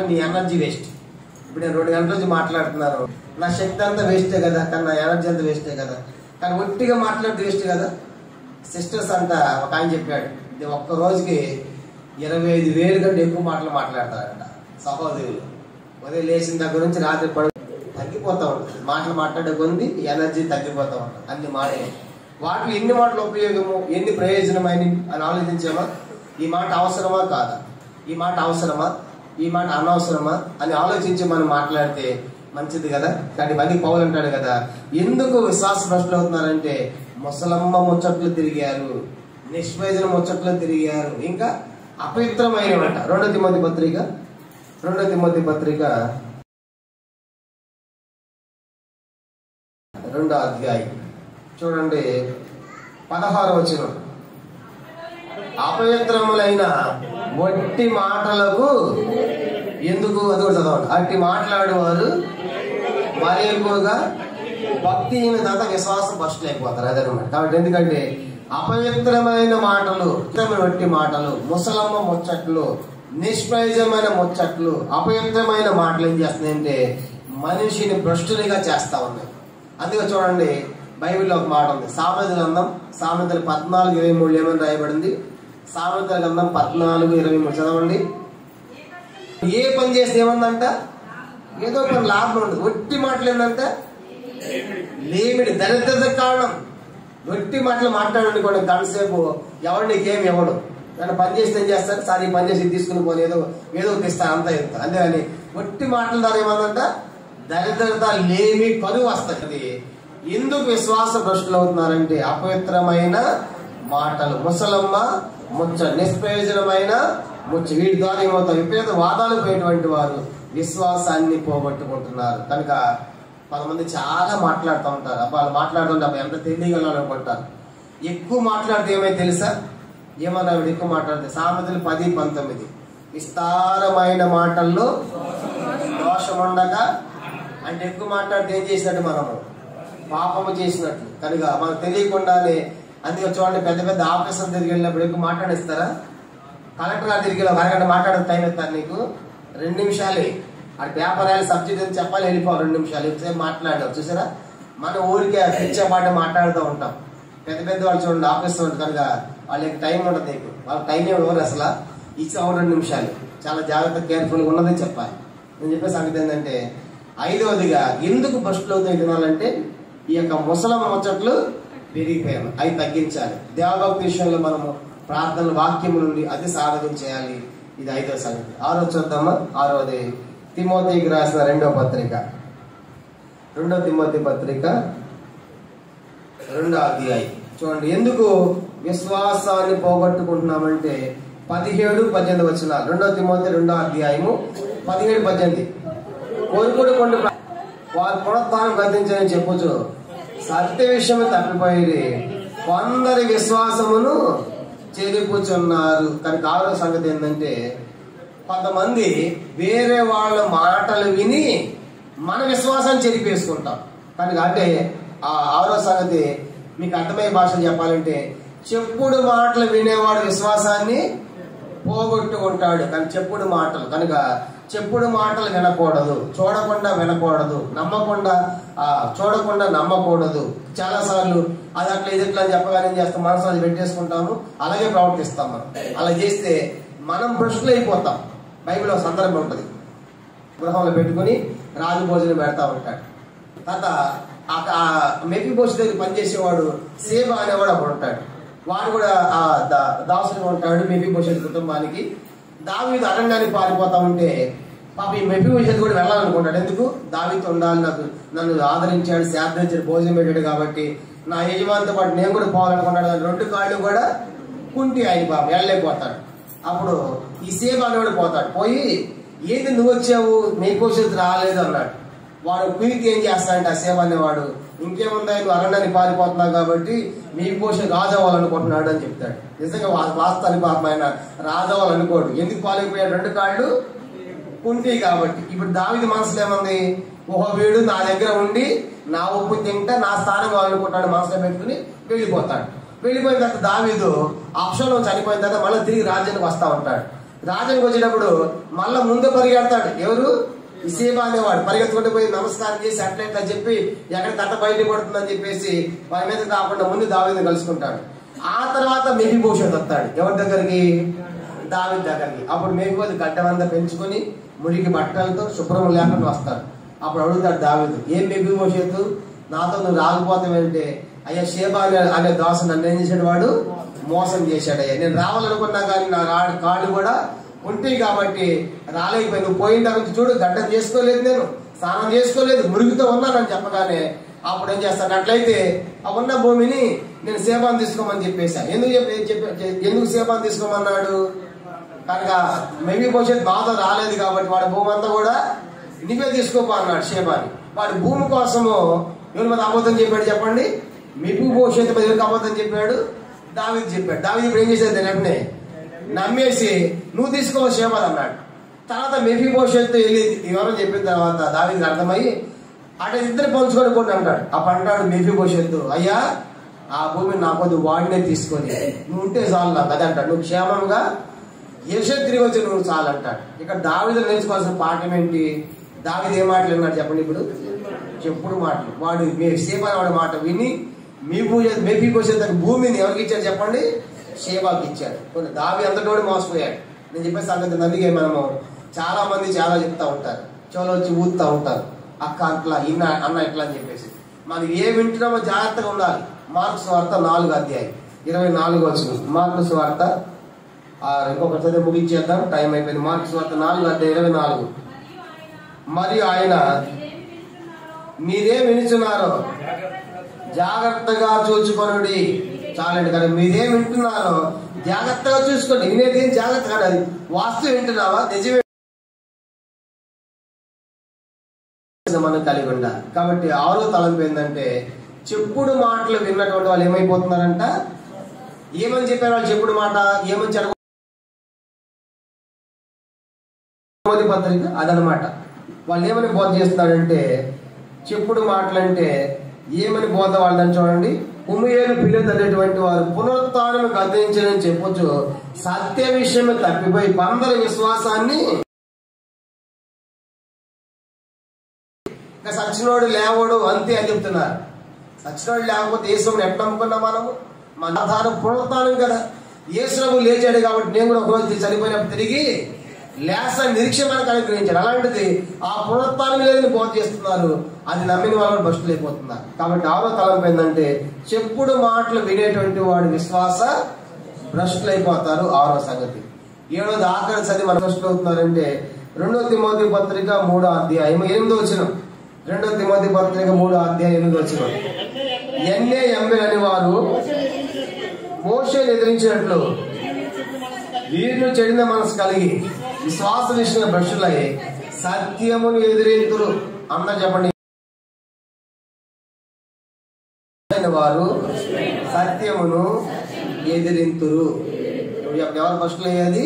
నీ ఎనర్జీ వేస్ట్. ఇప్పుడు నేను 2 గంటల నుంచి మాట్లాడుతున్నాను, నా శక్తి అంతా వేస్టే కదా, కానీ నా ఎనర్జీ అంతా వేస్టే కదా. కానీ ఒట్టిగా మాట్లాడితే వేస్ట్ కదా. సిస్టర్స్ అంట ఒక ఆయన చెప్పాడు, ఇది ఒక్క రోజుకి 25,000 కంటే ఎక్కువ మాటలు మాట్లాడతారంట సహోదరులు. ఉదయం లేచిన దగ్గర నుంచి రాత్రి తగ్గిపోతా ఉంటుంది. మాటలు మాట్లాడే కొంది ఎనర్జీ తగ్గిపోతా ఉంటుంది. అన్ని మాటలు, వాటిలో ఎన్ని మాటలు ఉపయోగము, ఎన్ని ప్రయోజనమైన అని ఆలోచించామా? ఈ మాట అవసరమా కాదా? ఈ మాట అవసరమా, ఈ మాట అనవసరమా అని ఆలోచించి మనం మాట్లాడితే మంచిది కదా. కానీ మళ్ళీ పౌలు అంటాడు కదా, ఎందుకు విశ్వాస భ్రష్టులు అవుతున్నారంటే ముసలమ్మ ముచ్చట్లు తిరిగారు, నిష్ప్రయోజన ముచ్చట్లు తిరిగారు, ఇంకా అపవిత్రమైనవంట. 2వ తిమోతి పత్రిక 2వ అధ్యాయం చూడండి 16వ వచనం. అపవిత్రములైన వట్టి మాటలకు ఎందుకు? అది కూడా చదవండి. అట్టి మాట్లాడేవారు మరి ఎక్కువగా భక్తిహీనత, విశ్వాసం భ్రష్టులు అయిపోతారు. అదనమాట. కాబట్టి ఎందుకంటే అపవిత్రమైన మాటలు, వట్టి మాటలు, ముసలమ్మ ముచ్చట్లు, నిష్ప్రయోజనమైన ముచ్చట్లు, అపవిత్రమైన మాటలు ఏం చేస్తున్నాయంటే మనిషిని భ్రష్టునిగా చేస్తా ఉన్నాయి. అందుకే చూడండి, బైబిల్లో ఒక మాట ఉంది, సామెతల గ్రంథం, సామెతలు 14:23 ఏమని రాయబడింది? సామెతల గ్రంథం 14:23 చదవండి. ఏ పని చేస్తే ఏమందంట? ఏదో పని లాభం ఉండదు. ఒట్టి మాటలు ఏంటంటే లేమిడి, దరిద్రత కారణం. ఒట్టి మాటలు మాట్లాడండి కూడా గంటసేపు ఎవరు నీకేమి ఇవ్వడు. దాన్ని పని చేస్తే ఏం చేస్తారు? సార్ ఈ పని చేసి తీసుకుని పోనీ ఏదో ఇస్తారు, అంతా ఇస్తారు. అంతేగాని ఒట్టి మాటల ద్వారా ఏమందంట? దరిద్రత, లేమి, కరువు వస్తుంది. ఎందుకు విశ్వాస భ్రష్టులు అవుతున్నారంటే అపవిత్రమైన మాటలు, ముసలమ్మ ముచ్చ, నిష్ప్రయోజనమైన ముచ్చ. వీటి ద్వారా ఏమవుతారు? విపరీత వాదాలు పోయేటువంటి వారు విశ్వాసాన్ని పోగొట్టుకుంటున్నారు. కనుక కొంతమంది చాలా మాట్లాడుతూ ఉంటారు. వాళ్ళు మాట్లాడుతుంటే అప్పుడు ఎంత తెలియగలను అనుకుంటారు. ఎక్కువ మాట్లాడితే ఏమైతే తెలుసా? ఏమన్నా ఎక్కువ మాట్లాడితే సామెతలు 10:19 విస్తారమైన మాటల్లో దోషం ఉండగా, అంటే ఎక్కువ మాట్లాడితే ఏం చేసినట్టు? మనము పాపము చేసినట్లు. కనుక మనకు తెలియకుండానే. అందుకే చూడండి, పెద్ద పెద్ద ఆఫీసర్ తిరిగి వెళ్ళినప్పుడు ఎక్కువ మాట్లాడిస్తారా? కలెక్టర్ గారు తిరిగి అరగంట మాట్లాడే టైం ఇస్తారు నీకు, 2 నిమిషాలే. అది పేపర్ రాయాలి, సబ్జెక్ట్ అని చెప్పాలి, వెళ్ళిపోవాలి 2 నిమిషాలు. ఎక్కువసేపు మాట్లాడారు చూసారా? మన ఊరికే పిచ్చే మాట మాట్లాడుతూ ఉంటాం. పెద్ద పెద్ద వాళ్ళు చూడండి, ఆఫీసర్ ఉంటుంది కనుక వాళ్ళకి టైం ఉండదు. నీకు వాళ్ళకి టైం ఇవ్వరు అసలు. ఇచ్చే 2 నిమిషాలు. చాలా జాగ్రత్త, కేర్ఫుల్గా ఉన్నదని చెప్పాలి. నేను చెప్పే సంగతి ఏంటంటే, 5వదిగా ఎందుకు భ్రష్టులు అవుతాయి తినాలంటే ఈ యొక్క ముసలమ్మ ముచ్చట్లు పెరిగిపోయాము. అవి తగ్గించాలి. దేవభక్తి విషయంలో మనము ప్రార్థన వాక్యము నుండి అది సాధన చేయాలి. ఇది 5వ సంగతి. 6వ చూద్దామా? 6వది తిమోతికి రాసిన 2వ పత్రిక, 2వ తిమోతి పత్రిక 2వ అధ్యాయం చూడండి. ఎందుకు విశ్వాసాన్ని పోగొట్టుకుంటున్నామంటే 17-18 వచనాలు. 2వ తిమోతి 2వ అధ్యాయము 17-18 కోరుకుడు కొండ వారి పునరుత్థానం గతించని చెప్పొచ్చు. సత్య విషయము తప్పిపోయి కొందరి విశ్వాసమును చెరిపుచున్నారు. కనుక 6వ సంగతి ఏంటంటే, కొంతమంది వేరే వాళ్ళ మాటలు విని మన విశ్వాసాన్ని చెరిపేసుకుంటాం. కనుక అంటే ఆ 6వ సంగతి మీకు అర్థమయ్యే భాషలు చెప్పాలంటే, చెప్పుడు మాటలు వినేవాడు విశ్వాసాన్ని పోగొట్టుకుంటాడు. కానీ చెప్పుడు మాటలు, కనుక చెప్పుడు మాటలు వినకూడదు, చూడకుండా వినకూడదు, చూడకుండా నమ్మకూడదు. చాలా సార్లు అది అట్లా ఇది ఇట్లా అని చెప్పగానే ఏం చేస్తాం? మనసులో అది పెట్టేసుకుంటాము, అలాగే ప్రవర్తిస్తాం. మనం అలా చేస్తే మనం భ్రష్టులు అయిపోతాం. బైబిల్లో సందర్భం ఉంటుంది, గృహంలో పెట్టుకుని రాజు భోజనం పెడతా ఉంటాడు. తర్వాత మెఫీబోషెతు దగ్గర పనిచేసేవాడు సేబా అనేవాడు అప్పుడు ఉంటాడు. వాడు కూడా ఆ దాసుడుగా ఉంటాడు మెఫీబోషెతు కుటుంబానికి. దావీదు అరణ్యానికి పారిపోతా ఉంటే పాప ఈ మెఫీబోషెతు కూడా వెళ్ళాలనుకుంటాడు. ఎందుకు? దావీదు ఉండాలి, నన్ను ఆదరించాడు, శాంతించాడు, భోజనం పెట్టాడు కాబట్టి నా యజమానితో పాటు నేను కూడా పోవాలనుకున్నాడు. 2 కాళ్ళు కూడా కుంటి ఆయన పాప వెళ్ళలేకపోతాడు. అప్పుడు ఈ సేబా అనేవాడు పోతాడు. పోయి ఏంటి నువ్వు వచ్చావు, మెఫీబోషెతు రాలేదు అన్నాడు. వాడు కుయికి ఏం చేస్తాడంటే ఆ సేబా అనేవాడు, ఇంకేముందా నువ్వు అరణ్యానికి పారిపోతున్నావు కాబట్టి మెఫీబోషెతు రాజు అవ్వాలనుకుంటున్నాడు అని చెప్తాడు. నిజంగా వాస్తవానికి పాపం ఆయన రాజు అవ్వాలనుకోడు. ఎందుకు పాలైపోయాడు? 2 కాళ్ళు కుంటి కాబట్టి. ఇప్పుడు దావీదు మనసులో ఏమంది? వీడు నా దగ్గర ఉండి నా ఉప్పు తింటా నా స్థానం అనుకుంటాడు మనసులో పెట్టుకుని వెళ్ళిపోతాడు. వెళ్ళిపోయిన తర్వాత దావీదు అబ్షాలోము చనిపోయిన తర్వాత మళ్ళీ తిరిగి రాజ్యానికి వస్తా ఉంటాడు. రాజ్యానికి వచ్చేటప్పుడు మళ్ళీ ముందు పరిగెడతాడు. ఎవరు? ఈ సేబా అనేవాడు పరిగెత్తుకుంటూ పోయి నమస్కారం చేసి అట్లా చెప్పి ఎక్కడ కట్ట బయట పడుతుందని చెప్పేసి వారి మీద కాకుండా ముందు దావీదుని కలుసుకుంటాడు. ఆ తర్వాత మెఫీబోషెతు వస్తాడు. ఎవరి దగ్గరికి? దావీదు దగ్గరికి. అప్పుడు మెఫీబోషెతు గడ్డమంతా పెంచుకొని మురికి బట్టలతో శుభ్రం లేకుండా వస్తాడు. అప్పుడు అడుగుతాడు దావీదు, ఏం మెఫీబోషెతు నాతో నువ్వు రాకపోతావంటే, అయ్యా సేబా అనే దాసు నన్ను ఏం చేశాడు? వాడు మోసం చేశాడయ్యా. నేను రావాలనుకున్నా కానీ నా కాళ్ళు కూడా ఉంటాయి కాబట్టి రాలేకపోయి. నువ్వు పోయిన దగ్గర చూడు, గడ్డం చేసుకోలేదు, నేను స్నానం చేసుకోలేదు, మురుగుతో ఉన్నానని చెప్పగానే అప్పుడు ఏం చేస్తాడు? అట్లయితే ఆ ఉన్న భూమిని నేను సేబాన్ని తీసుకోమని చెప్పేశాను. ఎందుకు సేబాన్ని తీసుకోమన్నాడు? కనుక మెఫీబోషెతు బాధ రాలేదు కాబట్టి వాడి భూమి అంతా కూడా నువ్వే తీసుకోపో అన్నాడు సేబాని. వాడి భూమి కోసము ఎవరి మీద అబద్ధం చెప్పాడు చెప్పండి? మెఫీబోషెతు మీద ఎవరికి అబద్ధం చెప్పాడు? దావీదు చెప్పాడు. దావీదు ఇప్పుడు ఏం చేసేది? వెంటనే నమ్మేసి నువ్వు తీసుకో సేబాని అన్నాడు. తర్వాత మెఫీబోషెతు వెళ్ళి ఎవరో చెప్పిన తర్వాత దావీదుకి అర్థమయ్యి అటు ఇద్దరు పంచుకొని అంటాడు. అప్పుడు అంటాడు మెఫీబోషెతు, అయ్యా ఆ భూమిని నాకొద్దు, వాడినే తీసుకొని నువ్వు ఉంటే చాలు నాకు అది అంటాడు. నువ్వు క్షేమంగా యేషే తిరిగి వచ్చి నువ్వు చాలు అంటాడు. ఇక్కడ దావీదులో నేర్చుకోవాల్సిన పాఠం ఏంటి? దావీదు ఏ మాటలు విన్నాడు చెప్పండి? ఇప్పుడు చెప్పుడు మాటలు. వాడు సేబాని వాడి మాట విని మేపీకోసేందుకు భూమిని ఎవరికి ఇచ్చాడు చెప్పండి? షేబాకి ఇచ్చాడు. కొన్ని దావీదు అంతటోడు మోసపోయాడు. నేను చెప్పే సంగతి అందుకే మనము చాలా మంది చాలా చెప్తా ఉంటారు, చెవులో వచ్చి ఊదుతా ఉంటారు, అక్క అట్లా ఇన్న అన్న ఎట్లా అని చెప్పేసి. మనం ఏ వింటున్నామో జాగ్రత్తగా ఉండాలి. మార్కు సువార్త 4:24 మార్కు సువార్త ఇంకొకటి ముగించేద్దాం, టైం అయిపోయింది. మార్కు సువార్త 4:24. మరియు ఆయన మీరేం వినుచున్నారో జాగ్రత్తగా చూచుకొనుడి. చాలండి కదా, మీరేం వింటున్నారో జాగ్రత్తగా చూసుకోండి. వినేది ఏం జాగ్రత్త కాదు, అది వాస్తు వింటున్నావా, నిజమే మనం కలిగి ఉండాలి. కాబట్టి 6వ తలంపు ఏంటంటే చెప్పుడు మాటలు విన్నటువంటి వాళ్ళు ఏమైపోతున్నారంట? ఏమని చెప్పారు వాళ్ళు? చెప్పుడు మాట ఏమని పత్రిక అదనమాట. వాళ్ళు ఏమని బోధ చేస్తున్నాడంటే చెప్పుడు మాటలు అంటే ఏమని బోధ వాళ్ళని చూడండి. ఉమయేలు పిల్లలు అనేటువంటి వారు పునరుత్థానం గద్దించని చెప్పొచ్చు, సత్య విషయం తప్పిపోయి పందల విశ్వాసాన్ని సచ్చినోడు లేవడు అంతే అని చెప్తున్నారు. సచ్చినోడు లేకపోతే యేసుని ఎట్లా నమ్ముకున్నాం మనము? మన ఆధారం పునరుత్థానం కదా. యేసు లేచాడు కాబట్టి నేను కూడా ఒకరోజు చనిపోయినప్పుడు తిరిగి లేసని నిరీక్ష మనకు అనుగ్రహించాడు. అలాంటిది ఆ పునరుత్థానం లేదని బోధ చేస్తున్నారు. అది నమ్మిన వాళ్ళు భ్రష్టులు అయిపోతున్నారు. కాబట్టి 6వ తలంపు ఏంటంటే చెప్పుడు మాటలు వినేటువంటి వాడి విశ్వాస భ్రష్టులు అయిపోతారు. 6వ సంగతి. 7వది ఆఖరి చదివి మన భ్రష్టులు అవుతున్నారంటే 2 తిమోతి పత్రిక 3:8. 2 తిమోతి పత్రిక 3:8. ఎన్నే ఎంబెలని వారు మోషేను ఎదిరించినట్లు వీరు చెడిన మనసు కలిగి విశ్వాస విషయంలో భ్రష్టులై సత్యమును ఎదిరింతురు. అందరు చెప్పండి. వారు సత్యమును ఎదిరింతురు. ఎవరు భ్రష్టులు అయ్యేది?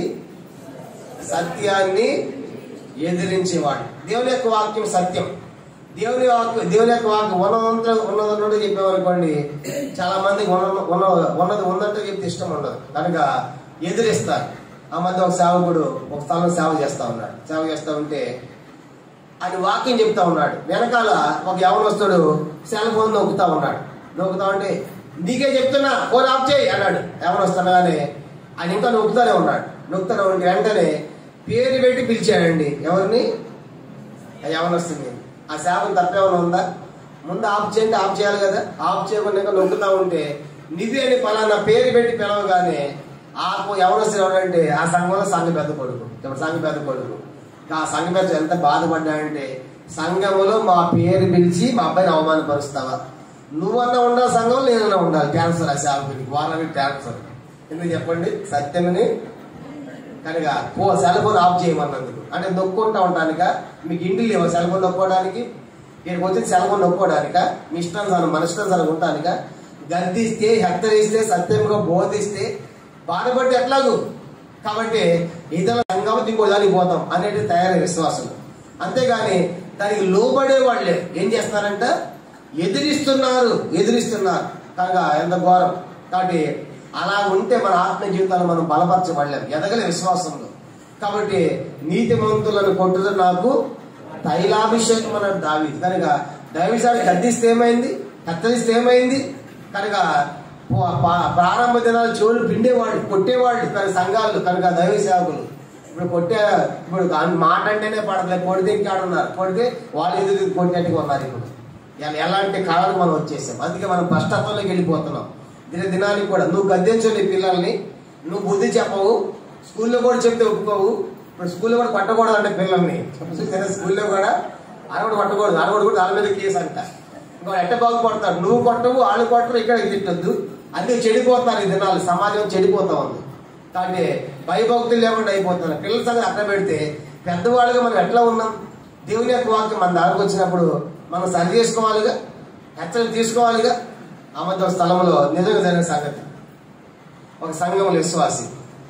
సత్యాన్ని ఎదిరించేవాడు. దేవుని యొక్క వాక్యం సత్యం. దేవుని యొక్క వాక్యం ఉన్నదంటే చెప్పేవారనుకోండి, చాలా మందికి ఉన్నది ఉందంటే చెప్తే ఇష్టం ఉండదు, కనుక ఎదిరిస్తారు. ఆ మధ్య ఒక సేవకుడు ఒక స్థలంలో సేవ చేస్తా ఉంటే ఆయన వాక్యం చెప్తా ఉన్నాడు. వెనకాల ఒక యవనస్తుడు సెల్ ఫోన్ నొక్కుతా ఉంటే నీకే చెప్తున్నా ఫోన్ ఆఫ్ చేయి అన్నాడు. యవనొస్తున్నానే ఆయన ఇంకా నొక్కుతానే ఉన్నాడు. వెంటనే పేరు పెట్టి పిలిచాడండి. ఎవరిని? యవనొస్తుంది. ఆ సేవకు తప్పేమైనా ఉందా? ముందు ఆఫ్ చేయండి, ఆఫ్ చేయాలి కదా. ఆఫ్ చేయకుండా ఇంకా నొక్కుతా ఉంటే నిధి అని పలానా పేరు పెట్టి పిలవగానే ఎవరొస్తారు ఎవరంటే ఆ సంఘంలో సంఘ పెద్ద కొడుకు. ఆ సంఘ పెద్ద ఎంత బాధపడ్డాడంటే, సంఘములో మా పేరు పిలిచి మా అబ్బాయిని అవమానపరుస్తావా? నువ్వన్నా ఉండాలి సంఘంలో, నేనన్నా ఉండాలి. ట్రాన్స్ఫర్ ఆ సేవకుడికి, వాళ్ళని ట్రాన్స్ఫర్. ఎందుకు చెప్పండి? సత్యమని. కనుక సెల్ ఫోన్ ఆఫ్ చేయమన్నందుకు అంటే నొక్కుంటా ఉంటానిక? మీకు ఇంటి లేవా సెల్ ఫోన్ నొక్కోవడానికి? ఇక్కడికి వచ్చి సెల్ ఫోన్ నొక్కోవడానిక? మీ ఇష్టానుసారం మన ఇష్టానుసారం ఉంటానిక? గద్దిస్తే, హెచ్చరిస్తే, సత్యంగా బోధిస్తే బాధపడి ఎట్లాగూ. కాబట్టి ఇతర సంఘం ఇంకో దానికి పోతాం అనేది తయారయ్యే విశ్వాసం. అంతేగాని దానికి లోబడే వాళ్ళే ఏం చేస్తారంట? ఎదిరిస్తున్నారు. కనుక ఎంత ఘోరం. కాబట్టి అలా ఉంటే మన ఆత్మ జీవితాన్ని మనం బలపరచబడలేము, ఎదగలే విశ్వాసంలో. కాబట్టి నీతిమంతులను కొట్టుదు నాకు తైలాభిషేకం అన్నాడు దావీదు. కనుక దైవసారి గద్దిస్తే ఏమైంది? హెచ్చరిస్తే ఏమైంది? కనుక ప్రారంభ దినాలు చెవులు పిండేవాళ్ళు, కొట్టేవాళ్ళు కానీ సంఘాలు. కనుక దైవ సేవకులు ఇప్పుడు మాట అంటేనే పడలేదు, కొడితే ఇంకాడున్నారు. కొడితే వాళ్ళు ఎదురు కొట్టేట్టుగా ఉన్నారు. ఇప్పుడు ఎలాంటి కాలానికి మనం వచ్చేసాం. అందుకే మనం భ్రష్టత్వంలోకి వెళ్ళిపోతున్నాం. దినానికి కూడా నువ్వు గద్దించు నీ పిల్లల్ని, నువ్వు బుద్ధి చెప్పవు, స్కూల్లో కూడా చెప్తే ఒప్పుకోవు. ఇప్పుడు స్కూల్లో కూడా పట్టకూడదు అంటే పిల్లల్ని, స్కూల్లో కూడా ఆడవాడు పట్టకూడదు, ఆడవాడు కూడా దాని మీద కేసు అంట. ఇంకా ఎట్ట బాగుపడతాడు? నువ్వు కొట్టవు, వాళ్ళు కొట్టరు, ఇక్కడ తిట్టొద్దు. అందుకే చెడిపోతున్నారు ఈ దినాలు, సమాజం చెడిపోతా ఉంది. కాబట్టి భయభక్తులు లేకుండా అయిపోతున్నారు. పిల్లల సంగతి అక్కడ పెడితే పెద్దవాళ్ళుగా మనం ఎట్లా ఉన్నాం? దేవుని యొక్క వాక్యం మన దారికి వచ్చినప్పుడు మనం సరి చేసుకోవాలిగా, హెచ్చరిక తీసుకోవాలిగా. ఆ మధ్య స్థలంలో నిజంగా జరిగిన సంగతి, ఒక సంఘంలో విశ్వాసి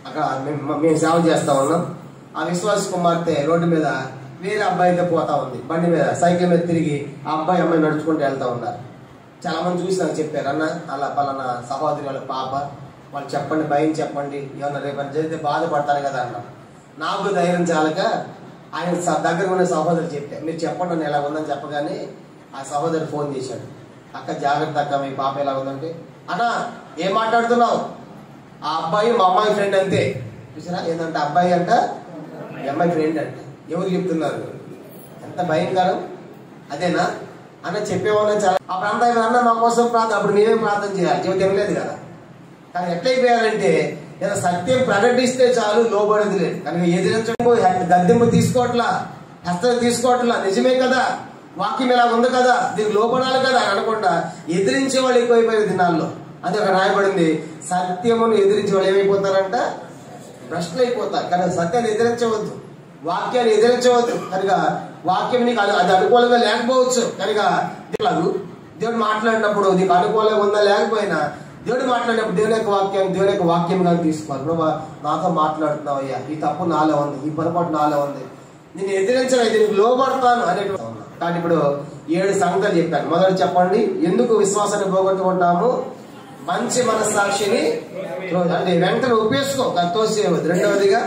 అక్కడ మేము సేవ చేస్తా ఉన్నాం. ఆ విశ్వాసి కుమార్తె రోడ్డు మీద వేరే అబ్బాయితో పోతా ఉంది, బండి మీద సైకిల్ మీద తిరిగి ఆ అబ్బాయి అమ్మాయి నడుచుకుంటూ వెళ్తా ఉన్నారు. చాలా మంది చూసి నాకు చెప్పారు, అన్న అలా పలానా సహోదరి వాళ్ళ పాప వాళ్ళు చెప్పండి, భయం చెప్పండి, ఏమన్నా రేపు జరిగితే బాధపడతారు కదా అన్న. నాకు ధైర్యం చాలక ఆయన దగ్గర ఉన్న సహోదరు చెప్పా, మీరు చెప్పండి అని ఎలా ఉందని చెప్పగానే ఆ సహోదరు ఫోన్ చేశాడు, అక్క జాగ్రత్త అక్క, మీ పాప ఎలా ఉందంటే, అన్న ఏం మాట్లాడుతున్నావు, ఆ అబ్బాయి మా అమ్మాయి ఫ్రెండ్ అంతే. చూసారా ఏంటంటే అబ్బాయి అంట మీ అమ్మాయి ఫ్రెండ్ అంట. ఎవరు చెప్తున్నారు? ఎంత భయంకరం. అదేనా అన్న చెప్పేవాళ్ళ చాలా ఆ ప్రాంతం అన్న మా కోసం ప్రార్థన, అప్పుడు మేమేం ప్రార్థన చేయాలి, చెవి తినలేదు కదా. కానీ ఎట్లయిపోయారంటే ఏదో సత్యం ప్రకటిస్తే చాలు లోబడేది లేదు, కనుక ఎదిరించడం గద్దెంపు తీసుకోవట్లా, హస్తం తీసుకోవట్లా, నిజమే కదా వాక్యం ఇలా ఉంది కదా, దీనికి లోపడాలి కదా అని అనకుండా ఎదిరించే వాళ్ళు ఎక్కువైపోయారు దినాల్లో. అది ఒక రాయబడింది, సత్యమును ఎదిరించే వాళ్ళు ఏమైపోతారంట, భ్రష్టులు అయిపోతారు. కనుక సత్యాన్ని ఎదిరించవద్దు, వాక్యాన్ని ఎదిరించవద్దు. కనుక వాక్యం నీకు అది అనుకూలంగా లేకపోవచ్చు, కనుక దేవుడు మాట్లాడినప్పుడు నీకు అనుకూలంగా ఉందా లేకపోయినా దేవుడు మాట్లాడినప్పుడు దేవుని యొక్క వాక్యంగా తీసుకోవాలి. ప్రభా నాతో మాట్లాడుతున్నావు అయ్యా, ఈ తప్పు నాలో ఉంది, ఈ పొరపాటు నాలో ఉంది, నేను ఎదిరించలేదు, దీనికి లోబడతాను అనేటువంటి. కానీ ఇప్పుడు 7 సంగతులు చెప్పాను. మొదటి చెప్పండి, ఎందుకు విశ్వాసాన్ని పోగొట్టుకుంటాము? మంచి మనస్సాక్షిని అంటే వెంటనే ఉపయోగించుకో, తోసేవద్దు. రెండవదిగా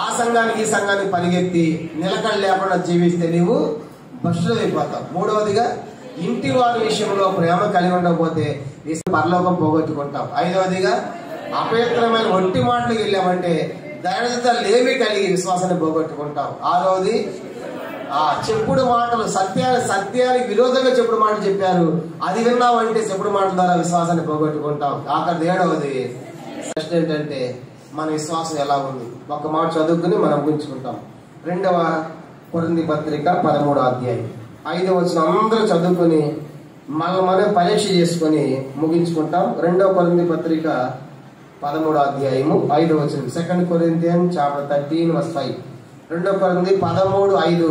ఆ సంఘానికి ఈ సంఘానికి పరిగెత్తి నిలకడ లేకుండా జీవిస్తే నీవు భ్రష్టులు అయిపోతావు. మూడవదిగా ఇంటి వారి విషయంలో ప్రేమ కలిగి ఉండకపోతే పరలోకం పోగొట్టుకుంటాం. ఐదవదిగా అపవిత్రమైన ఒట్టి మాటలకు వెళ్ళామంటే దైవత లేమి కలిగి విశ్వాసాన్ని పోగొట్టుకుంటాం. ఆరవది చెప్పుడు మాటలు, సత్యానికి విరోధంగా చెప్పుడు మాటలు చెప్పారు, అది విన్నామంటే చెప్పుడు మాటల ద్వారా విశ్వాసాన్ని పోగొట్టుకుంటాం. ఆఖరి 7వది ప్రశ్న ఏంటంటే మన విశ్వాసం ఎలా ఉంది? ఒక మాట చదువుకుని మనం గుంచుకుంటాం. 2వ కొరింథీ పత్రిక 13వ అధ్యాయం 5వ వచనం అందరూ చదువుకుని మనం పరీక్ష చేసుకుని ముగించుకుంటాం. 2వ కొరింథీ పత్రిక 13వ అధ్యాయము 5వ వచనం. 2 Corinthians chapter 13:5. 2వ కొరింథీ 13:5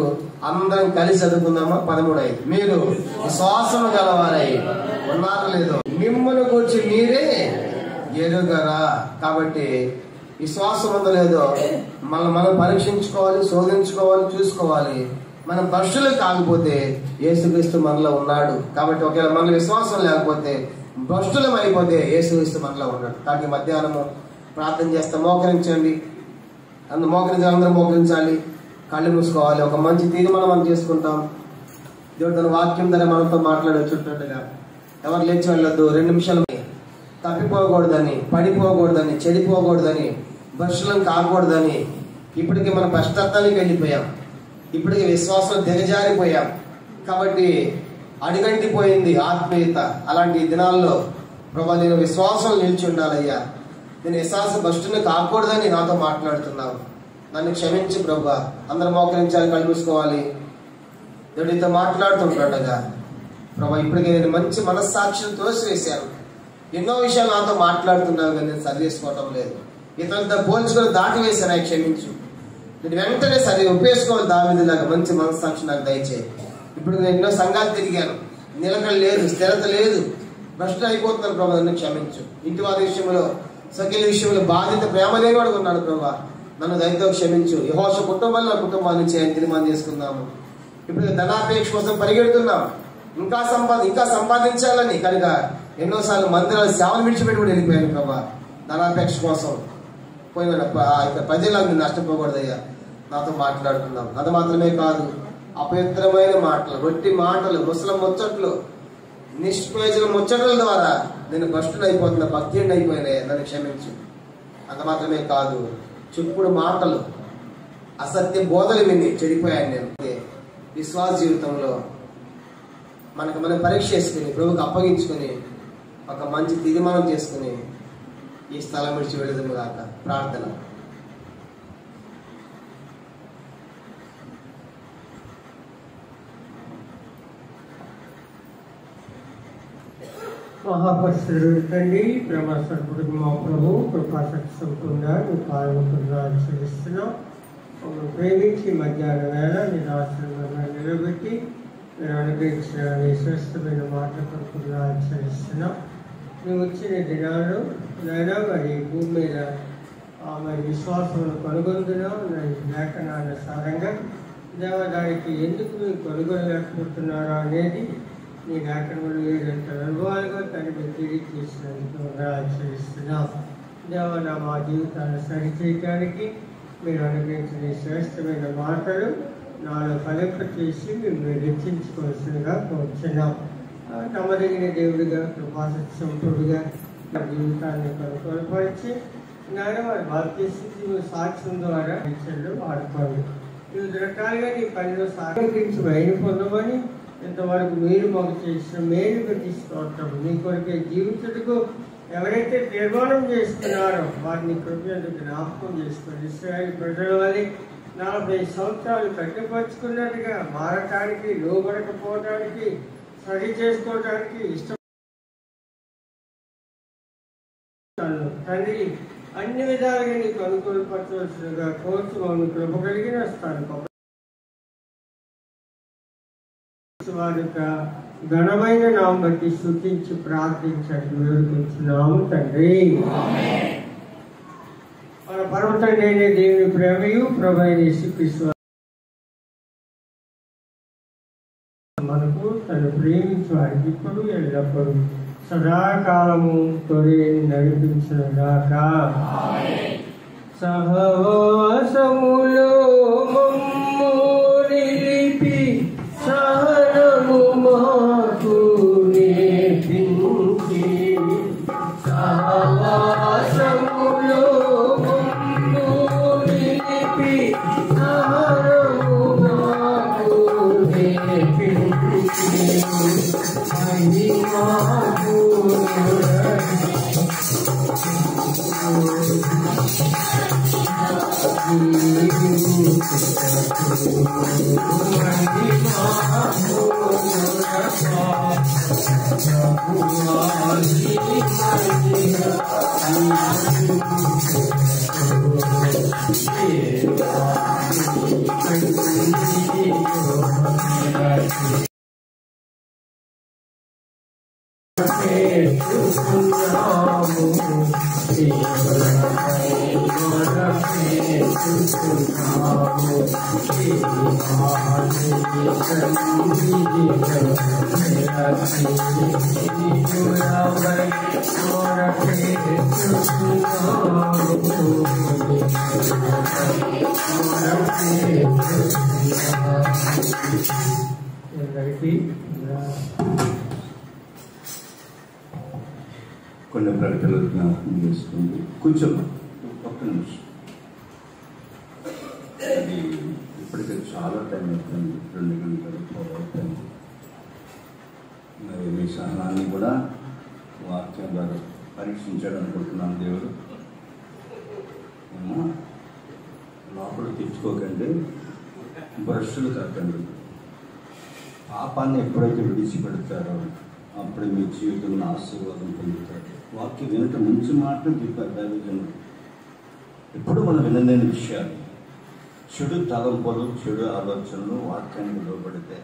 అందరం కలిసి చదువుకుందామా? 13:5. మీరు విశ్వాసము గలవారై ఉన్నారో లేదో మిమ్మల్ని గురించి మీరే ఎరుగరా. కాబట్టి విశ్వాసం ఉందో లేదో మనం పరీక్షించుకోవాలి, శోధించుకోవాలి, చూసుకోవాలి. మనం భ్రష్టులు కాకపోతే యేసుక్రీస్తు మనలో ఉన్నాడు. కాబట్టి ఒకవేళ మనలో విశ్వాసం లేకపోతే భ్రష్టులం అయిపోతే యేసుక్రీస్తు మనలో ఉన్నాడు. కాబట్టి మధ్యాహ్నము ప్రార్థన చేస్తే మోకరించండి, అందరూ మోకరించాలి, కళ్ళు మూసుకోవాలి. ఒక మంచి తీర్మానం మనం చేసుకుంటాం. దేవుడు తన వాక్యం ద్వారా మనతో మాట్లాడొచ్చుంటున్నట్టుగా ఎవరు లేచి వెళ్ళొద్దు. 2 నిమిషాలు తప్పిపోకూడదని, పడిపోకూడదని, చెడిపోకూడదని, భ్రష్టులం కాకూడదని. ఇప్పటికీ మనం భ్రష్టత్వానికి వెళ్ళిపోయాం, ఇప్పటికీ విశ్వాసం దిగజారిపోయాం. కాబట్టి అడుగంటిపోయింది ఆత్మీయత. అలాంటి దినాల్లో ప్రభా నేను విశ్వాసం నిలిచి ఉండాలయ్యా, నేను విశ్వాస భ్రష్టుని కాకూడదని నాతో మాట్లాడుతున్నావు, నన్ను క్షమించి ప్రభా. అందరూ మోకరించాలి, కళ్ళు మూసుకోవాలి. దేవుడితో మాట్లాడుతుంటాడుగా ప్రభా ఇప్పటికే నేను మంచి మనస్సాక్షిని తోసివేశాను, ఎన్నో విషయాలు నాతో మాట్లాడుతున్నావు కానీ నేను సరి చేసుకోవటం లేదు, ఇతరులతో పోల్చుకొని దాటి వేశాను, క్షమించు. నేను వెంటనే సరి ఉపయోగించుకోవాలి. దావీదులాగా మంచి మనస్సాక్షి నాకు దయచేయి. ఇప్పుడు నేను ఎన్నో సంఘాలు తిరిగాను, నిలకడ లేదు, స్థిరత లేదు, భ్రష్టు అయిపోతున్నాను ప్రభా, నన్ను క్షమించు. ఇంటి వారి విషయంలో, సఖీల విషయంలో బాధ్యత ప్రేమ లేనివాడు ఉన్నాడు ప్రభా, నన్ను దయతో క్షమించు. యెహోషువ కుటుంబాన్ని కుటుంబాన్ని తీర్మానం చేసుకుందాము. ఇప్పుడు ధనాపేక్ష కోసం పరిగెడుతున్నాం, ఇంకా సంపాదించాలని. కనుక ఎన్నోసార్లు మందిరాలు సేవలు విడిచిపెట్టి కూడా వెళ్ళిపోయాను ప్రభా, ధనాపేక్ష కోసం. పోయిన ప్రజలను నష్టపోకూడదయ్యా, నాతో మాట్లాడుతున్నాం. అది మాత్రమే కాదు, అపవిత్రమైన మాటలు, రొట్టి మాటలు, ముసలం ముచ్చట్లు, నిష్ప్రయోజన ముచ్చట్ల ద్వారా నేను భ్రష్టుడు అయిపోతున్నా, భక్తిని అయిపోయినాయి, నన్ను క్షమించు. అంత మాత్రమే కాదు, చెప్పుడు మాటలు, అసత్య బోధలు విని చెడిపోయాను నేను. విశ్వాస జీవితంలో మనం పరీక్ష చేసుకుని ప్రభువుకు అప్పగించుకుని ఒక మంచి తీర్మానం చేసుకుని ఈ స్థలం విడిచి వెళ్ళదు కాక. ప్రార్థన. మహాపరిశుద్ధుడు తండ్రి, ప్రేమస్వరూపుడు మా ప్రభు, కృపాశక్తి సంపూర్ణ నీ పాదములు చెల్లిస్తున్నాం. ప్రేమించి మధ్యాహ్న వేళ నీ ఆశ్రమంగా నిలబెట్టి మీరు అనుగ్రహించిన నీ శ్రేష్టమైన మాటల కొరకు చెల్లిస్తున్నాం. నువ్వు వచ్చిన దినాలు నైనా మరి భూమి మీద మరి విశ్వాసంలో కనుగొందున్నాం. లేఖనాల సారంగా దేవదానికి ఎందుకు మీరు కనుగొనలేకపోతున్నారా అనేది నీ లేఖనములు ఏడంత అనుభవాలుగా తనకి తిరిగి చేసినందుకు ఆచరిస్తున్నాం. దేవన మా జీవితాన్ని సరిచేయటానికి మీరు అనుగ్రహించిన శ్రేష్టమైన మాటలు నాలో ఫలింప చేసి మిమ్మల్ని రక్షించుకోవాల్సిందిగా కోరుచున్నాం. నమ్మదగిన దేవుడిగా కృపాసంతుడుగా మా జీవితాన్ని కొనపరిచి నాయన వారి బాప్తిస్మ సాక్ష్యం ద్వారా ఇచ్చలు వాడుకోండి. వివిధ రకాలుగా నీ పనిలో సహకరించి బయట పొందమని ఇంతవరకు మీరు మాకు చేసిన మేలు బట్టి స్తోత్రం. నీ కొరకే జీవితుడికి ఎవరైతే నిర్మాణం చేసుకున్నారో వారిని కృపయందుకు జ్ఞాపకం చేసుకోండి. ఇశ్రాయేలు ప్రజల వల్ల 40 సంవత్సరాలు కట్టుపరుచుకున్నట్టుగా మారటానికి, లోబడకపోవడానికి, సరి చేసుకోవడానికి ఇష్టం తండ్రి అన్ని విధాలుగా నీకు అనుకూలపరచవలసినగా కోర్సు మమ్మల్ని కృప కలిగిన స్థానం వారి యొక్క ఘనమైన నామం బట్టి స్తుతించి ప్రార్థించట్లు వేడుకుంటున్నాము తండ్రి. మన పరమ తండ్రి అయిన దేవుని ప్రేమయు ప్రభువైన యేసుక్రీస్తు మనకు తను ప్రేమించు వారికి ఇప్పుడు ఎల్లప్పుడూ సదాకాలము తొలి నడిపించుగాక. సహవాసములో మమ్ము నిలిపి సహనము మాకు నేర్పించి, సహవాసములో మమ్ము నిలిపి సహనము మాకు నేర్పించి, మాకు కొన్ని ప్రకటనలు జ్ఞాపకం చేసుకోండి. కొంచెం ఒక్క నిమిషం. అది ఇప్పటికే చాలా టైం అవుతుంది, 2 గంటలు అవుతుంది. మరి మీ సహనాన్ని కూడా వాక్యం ద్వారా పరీక్షించాడు అనుకుంటున్నాను దేవుడు. అమ్మా లోపల తెచ్చుకోకండి, బ్రష్లు కట్టండి. పాపాన్ని ఎప్పుడైతే విడిచిపెడతారో అప్పుడు మీ జీవితంలో ఆశీర్వాదం పొందుతారు. వాక్యం వినటం మంచి మాటలు చెప్పారు దైవజనుడు. ఎప్పుడు మనం వినలేని విషయాలు, చెడు తలంపులు, చెడు ఆలోచనలు వాక్యానికి లోబడితే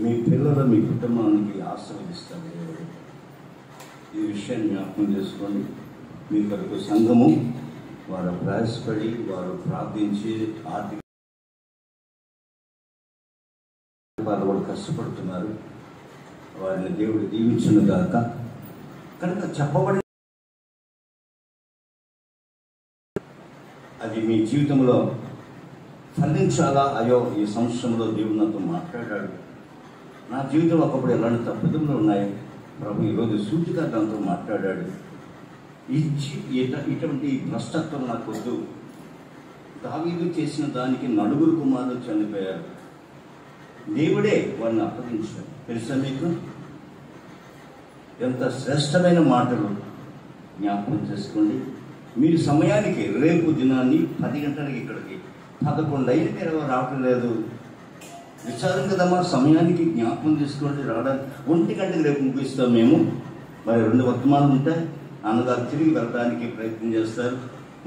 మీ పిల్లలు, మీ కుటుంబానికి ఆశీర్వదిస్తారు దేవుడు. ఈ విషయాన్ని జ్ఞాపకం చేసుకోండి. మీ కొరకు సంఘము వారు ప్రయాసపడి, వారు ప్రార్థించి, ఆర్థిక వారు కూడా కష్టపడుతున్నారు. వారిని దేవుడు దీవించును గాక. కనుక చెప్పబడి అది మీ జీవితంలో ఫలించాలా? అయ్యో ఈ సంవత్సరంలో దేవుడు నాతో మాట్లాడాడు, నా జీవితంలో ఒకప్పుడు ఎలాంటి తప్పుదములు ఉన్నాయి, ప్రభు ఈరోజు సూచిగా దాంతో మాట్లాడాడు, ఇటువంటి భ్రష్టత్వం నాకు వద్దు. దావీదు చేసిన దానికి 9 కుమారులు చనిపోయారు, దేవుడే వారిని అప్పగించాడు. తెలుసా మీకు? ఎంత శ్రేష్టమైన మాటలు జ్ఞాపకం చేసుకోండి. మీరు సమయానికి రేపు దినాన్ని 10 గంటలకి ఇక్కడికి 11 అయినకి రావటం లేదు. విచారం కదమ్మా, సమయానికి జ్ఞాపకం చేసుకోండి రావడానికి. 1 గంటకి రేపు ముగిస్తాం మేము. మరి 2 వర్తమానాలు ఉంటాయి. అన్నగారు తిరిగి వెళ్ళడానికి ప్రయత్నం చేస్తారు.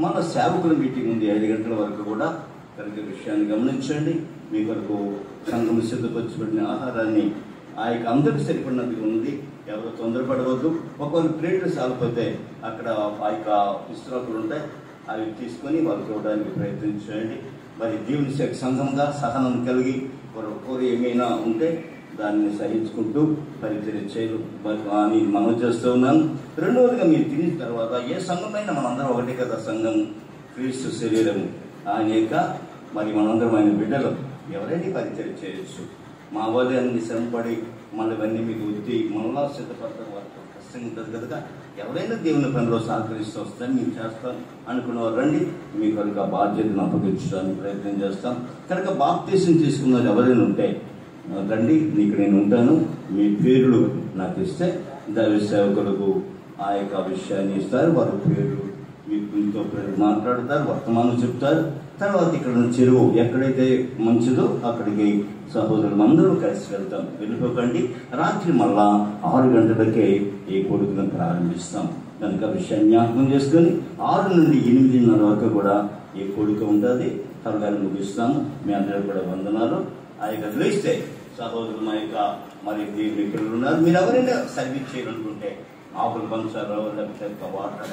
మన సేవకుల మీటింగ్ ఉంది 5 గంటల వరకు కూడా. కనుక విషయాన్ని గమనించండి. మీ వరకు సంఘం సిద్ధపరచబడిన ఆహారాన్ని ఆ యొక్క అందరికి సరిపడినది ఉంది. ఎవరు తొందరపడవద్దు. ఒకవేళ ప్లేట్లు సాలిపోతే అక్కడ ఆ యొక్క పుస్తకాలు ఉంటాయి, అవి తీసుకొని వాళ్ళు చూడడానికి ప్రయత్నించండి. మరి దేవుని సంఘంగా సహనం కలిగి కోరి ఏమైనా ఉంటే దాన్ని సహించుకుంటూ పరిచర్య చేయరు అని మనం చేస్తూ ఉన్నాను. రెండవదిగా మీరు తినిన తర్వాత ఏ సంఘమైనా మనందరం ఒకటే కదా సంఘం, క్రీస్తు శరీరము, ఆయన యొక్క మరి మనందరం ఆయన బిడ్డలు, ఎవరైనా పరిచర్య చేయొచ్చు. మా వాళ్ళు అన్ని శ్రమపడి మళ్ళీ ఇవన్నీ మీకు వద్ది మనలో సిద్ధపడతాం, వాళ్ళకి కష్టంగా ఉంటుంది కనుక ఎవరైనా దేవుని పనిలో సహకరిస్తూ వస్తాను మేము చేస్తాం అనుకున్నవారు రండి, మీ కనుక బాధ్యతను అప్పగించడానికి ప్రయత్నం చేస్తాం. కనుక బాప్తీసం తీసుకున్నది ఎవరైనా ఉంటే రండి, నీకు నేను ఉంటాను, మీ పేర్లు నాకు ఇస్తే దైవ సేవకులకు ఆ యొక్క విషయాన్ని ఇస్తారు. వారి పేర్లు మీతో మాట్లాడతారు, వర్తమానం చెప్తారు. తర్వాత ఇక్కడ చెరువు ఎక్కడైతే మంచిదో అక్కడికి సహోదరులు అందరూ కలిసి వెళ్తాం. వెళ్ళిపోకండి, రాత్రి మళ్ళా 6 గంటలకే ఈ కొడుకును ప్రారంభిస్తాం. కనుక విషయాన్ని జ్ఞాపకం చేసుకొని 6 నుండి 8:30 వరకు కూడా ఈ కొడుకు ఉంటుంది. త్వరగా ముగిస్తాము. మీ అందరూ కూడా వందనాలు. ఆ యొక్క లేస్తే సహోదరులు మా యొక్క మరి దేవుని పిల్లలు ఉన్నారు, మీరు ఎవరైనా సర్వీస్ చేయాలనుకుంటే ఆకులు పంచాలో లేకపోతే వాటర్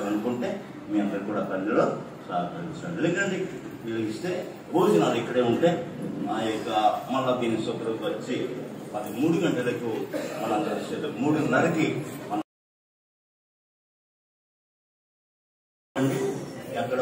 అనుకుంటే మీ అందరు కూడా పనిలో సహకరించండి. ఎందుకంటే ఇస్తే భోజనాలు ఇక్కడే ఉంటే ఆ యొక్క మళ్ళా దీని శుభ్రకు వచ్చి 3 గంటలకు మనందరి 3:30కి ఎక్కడ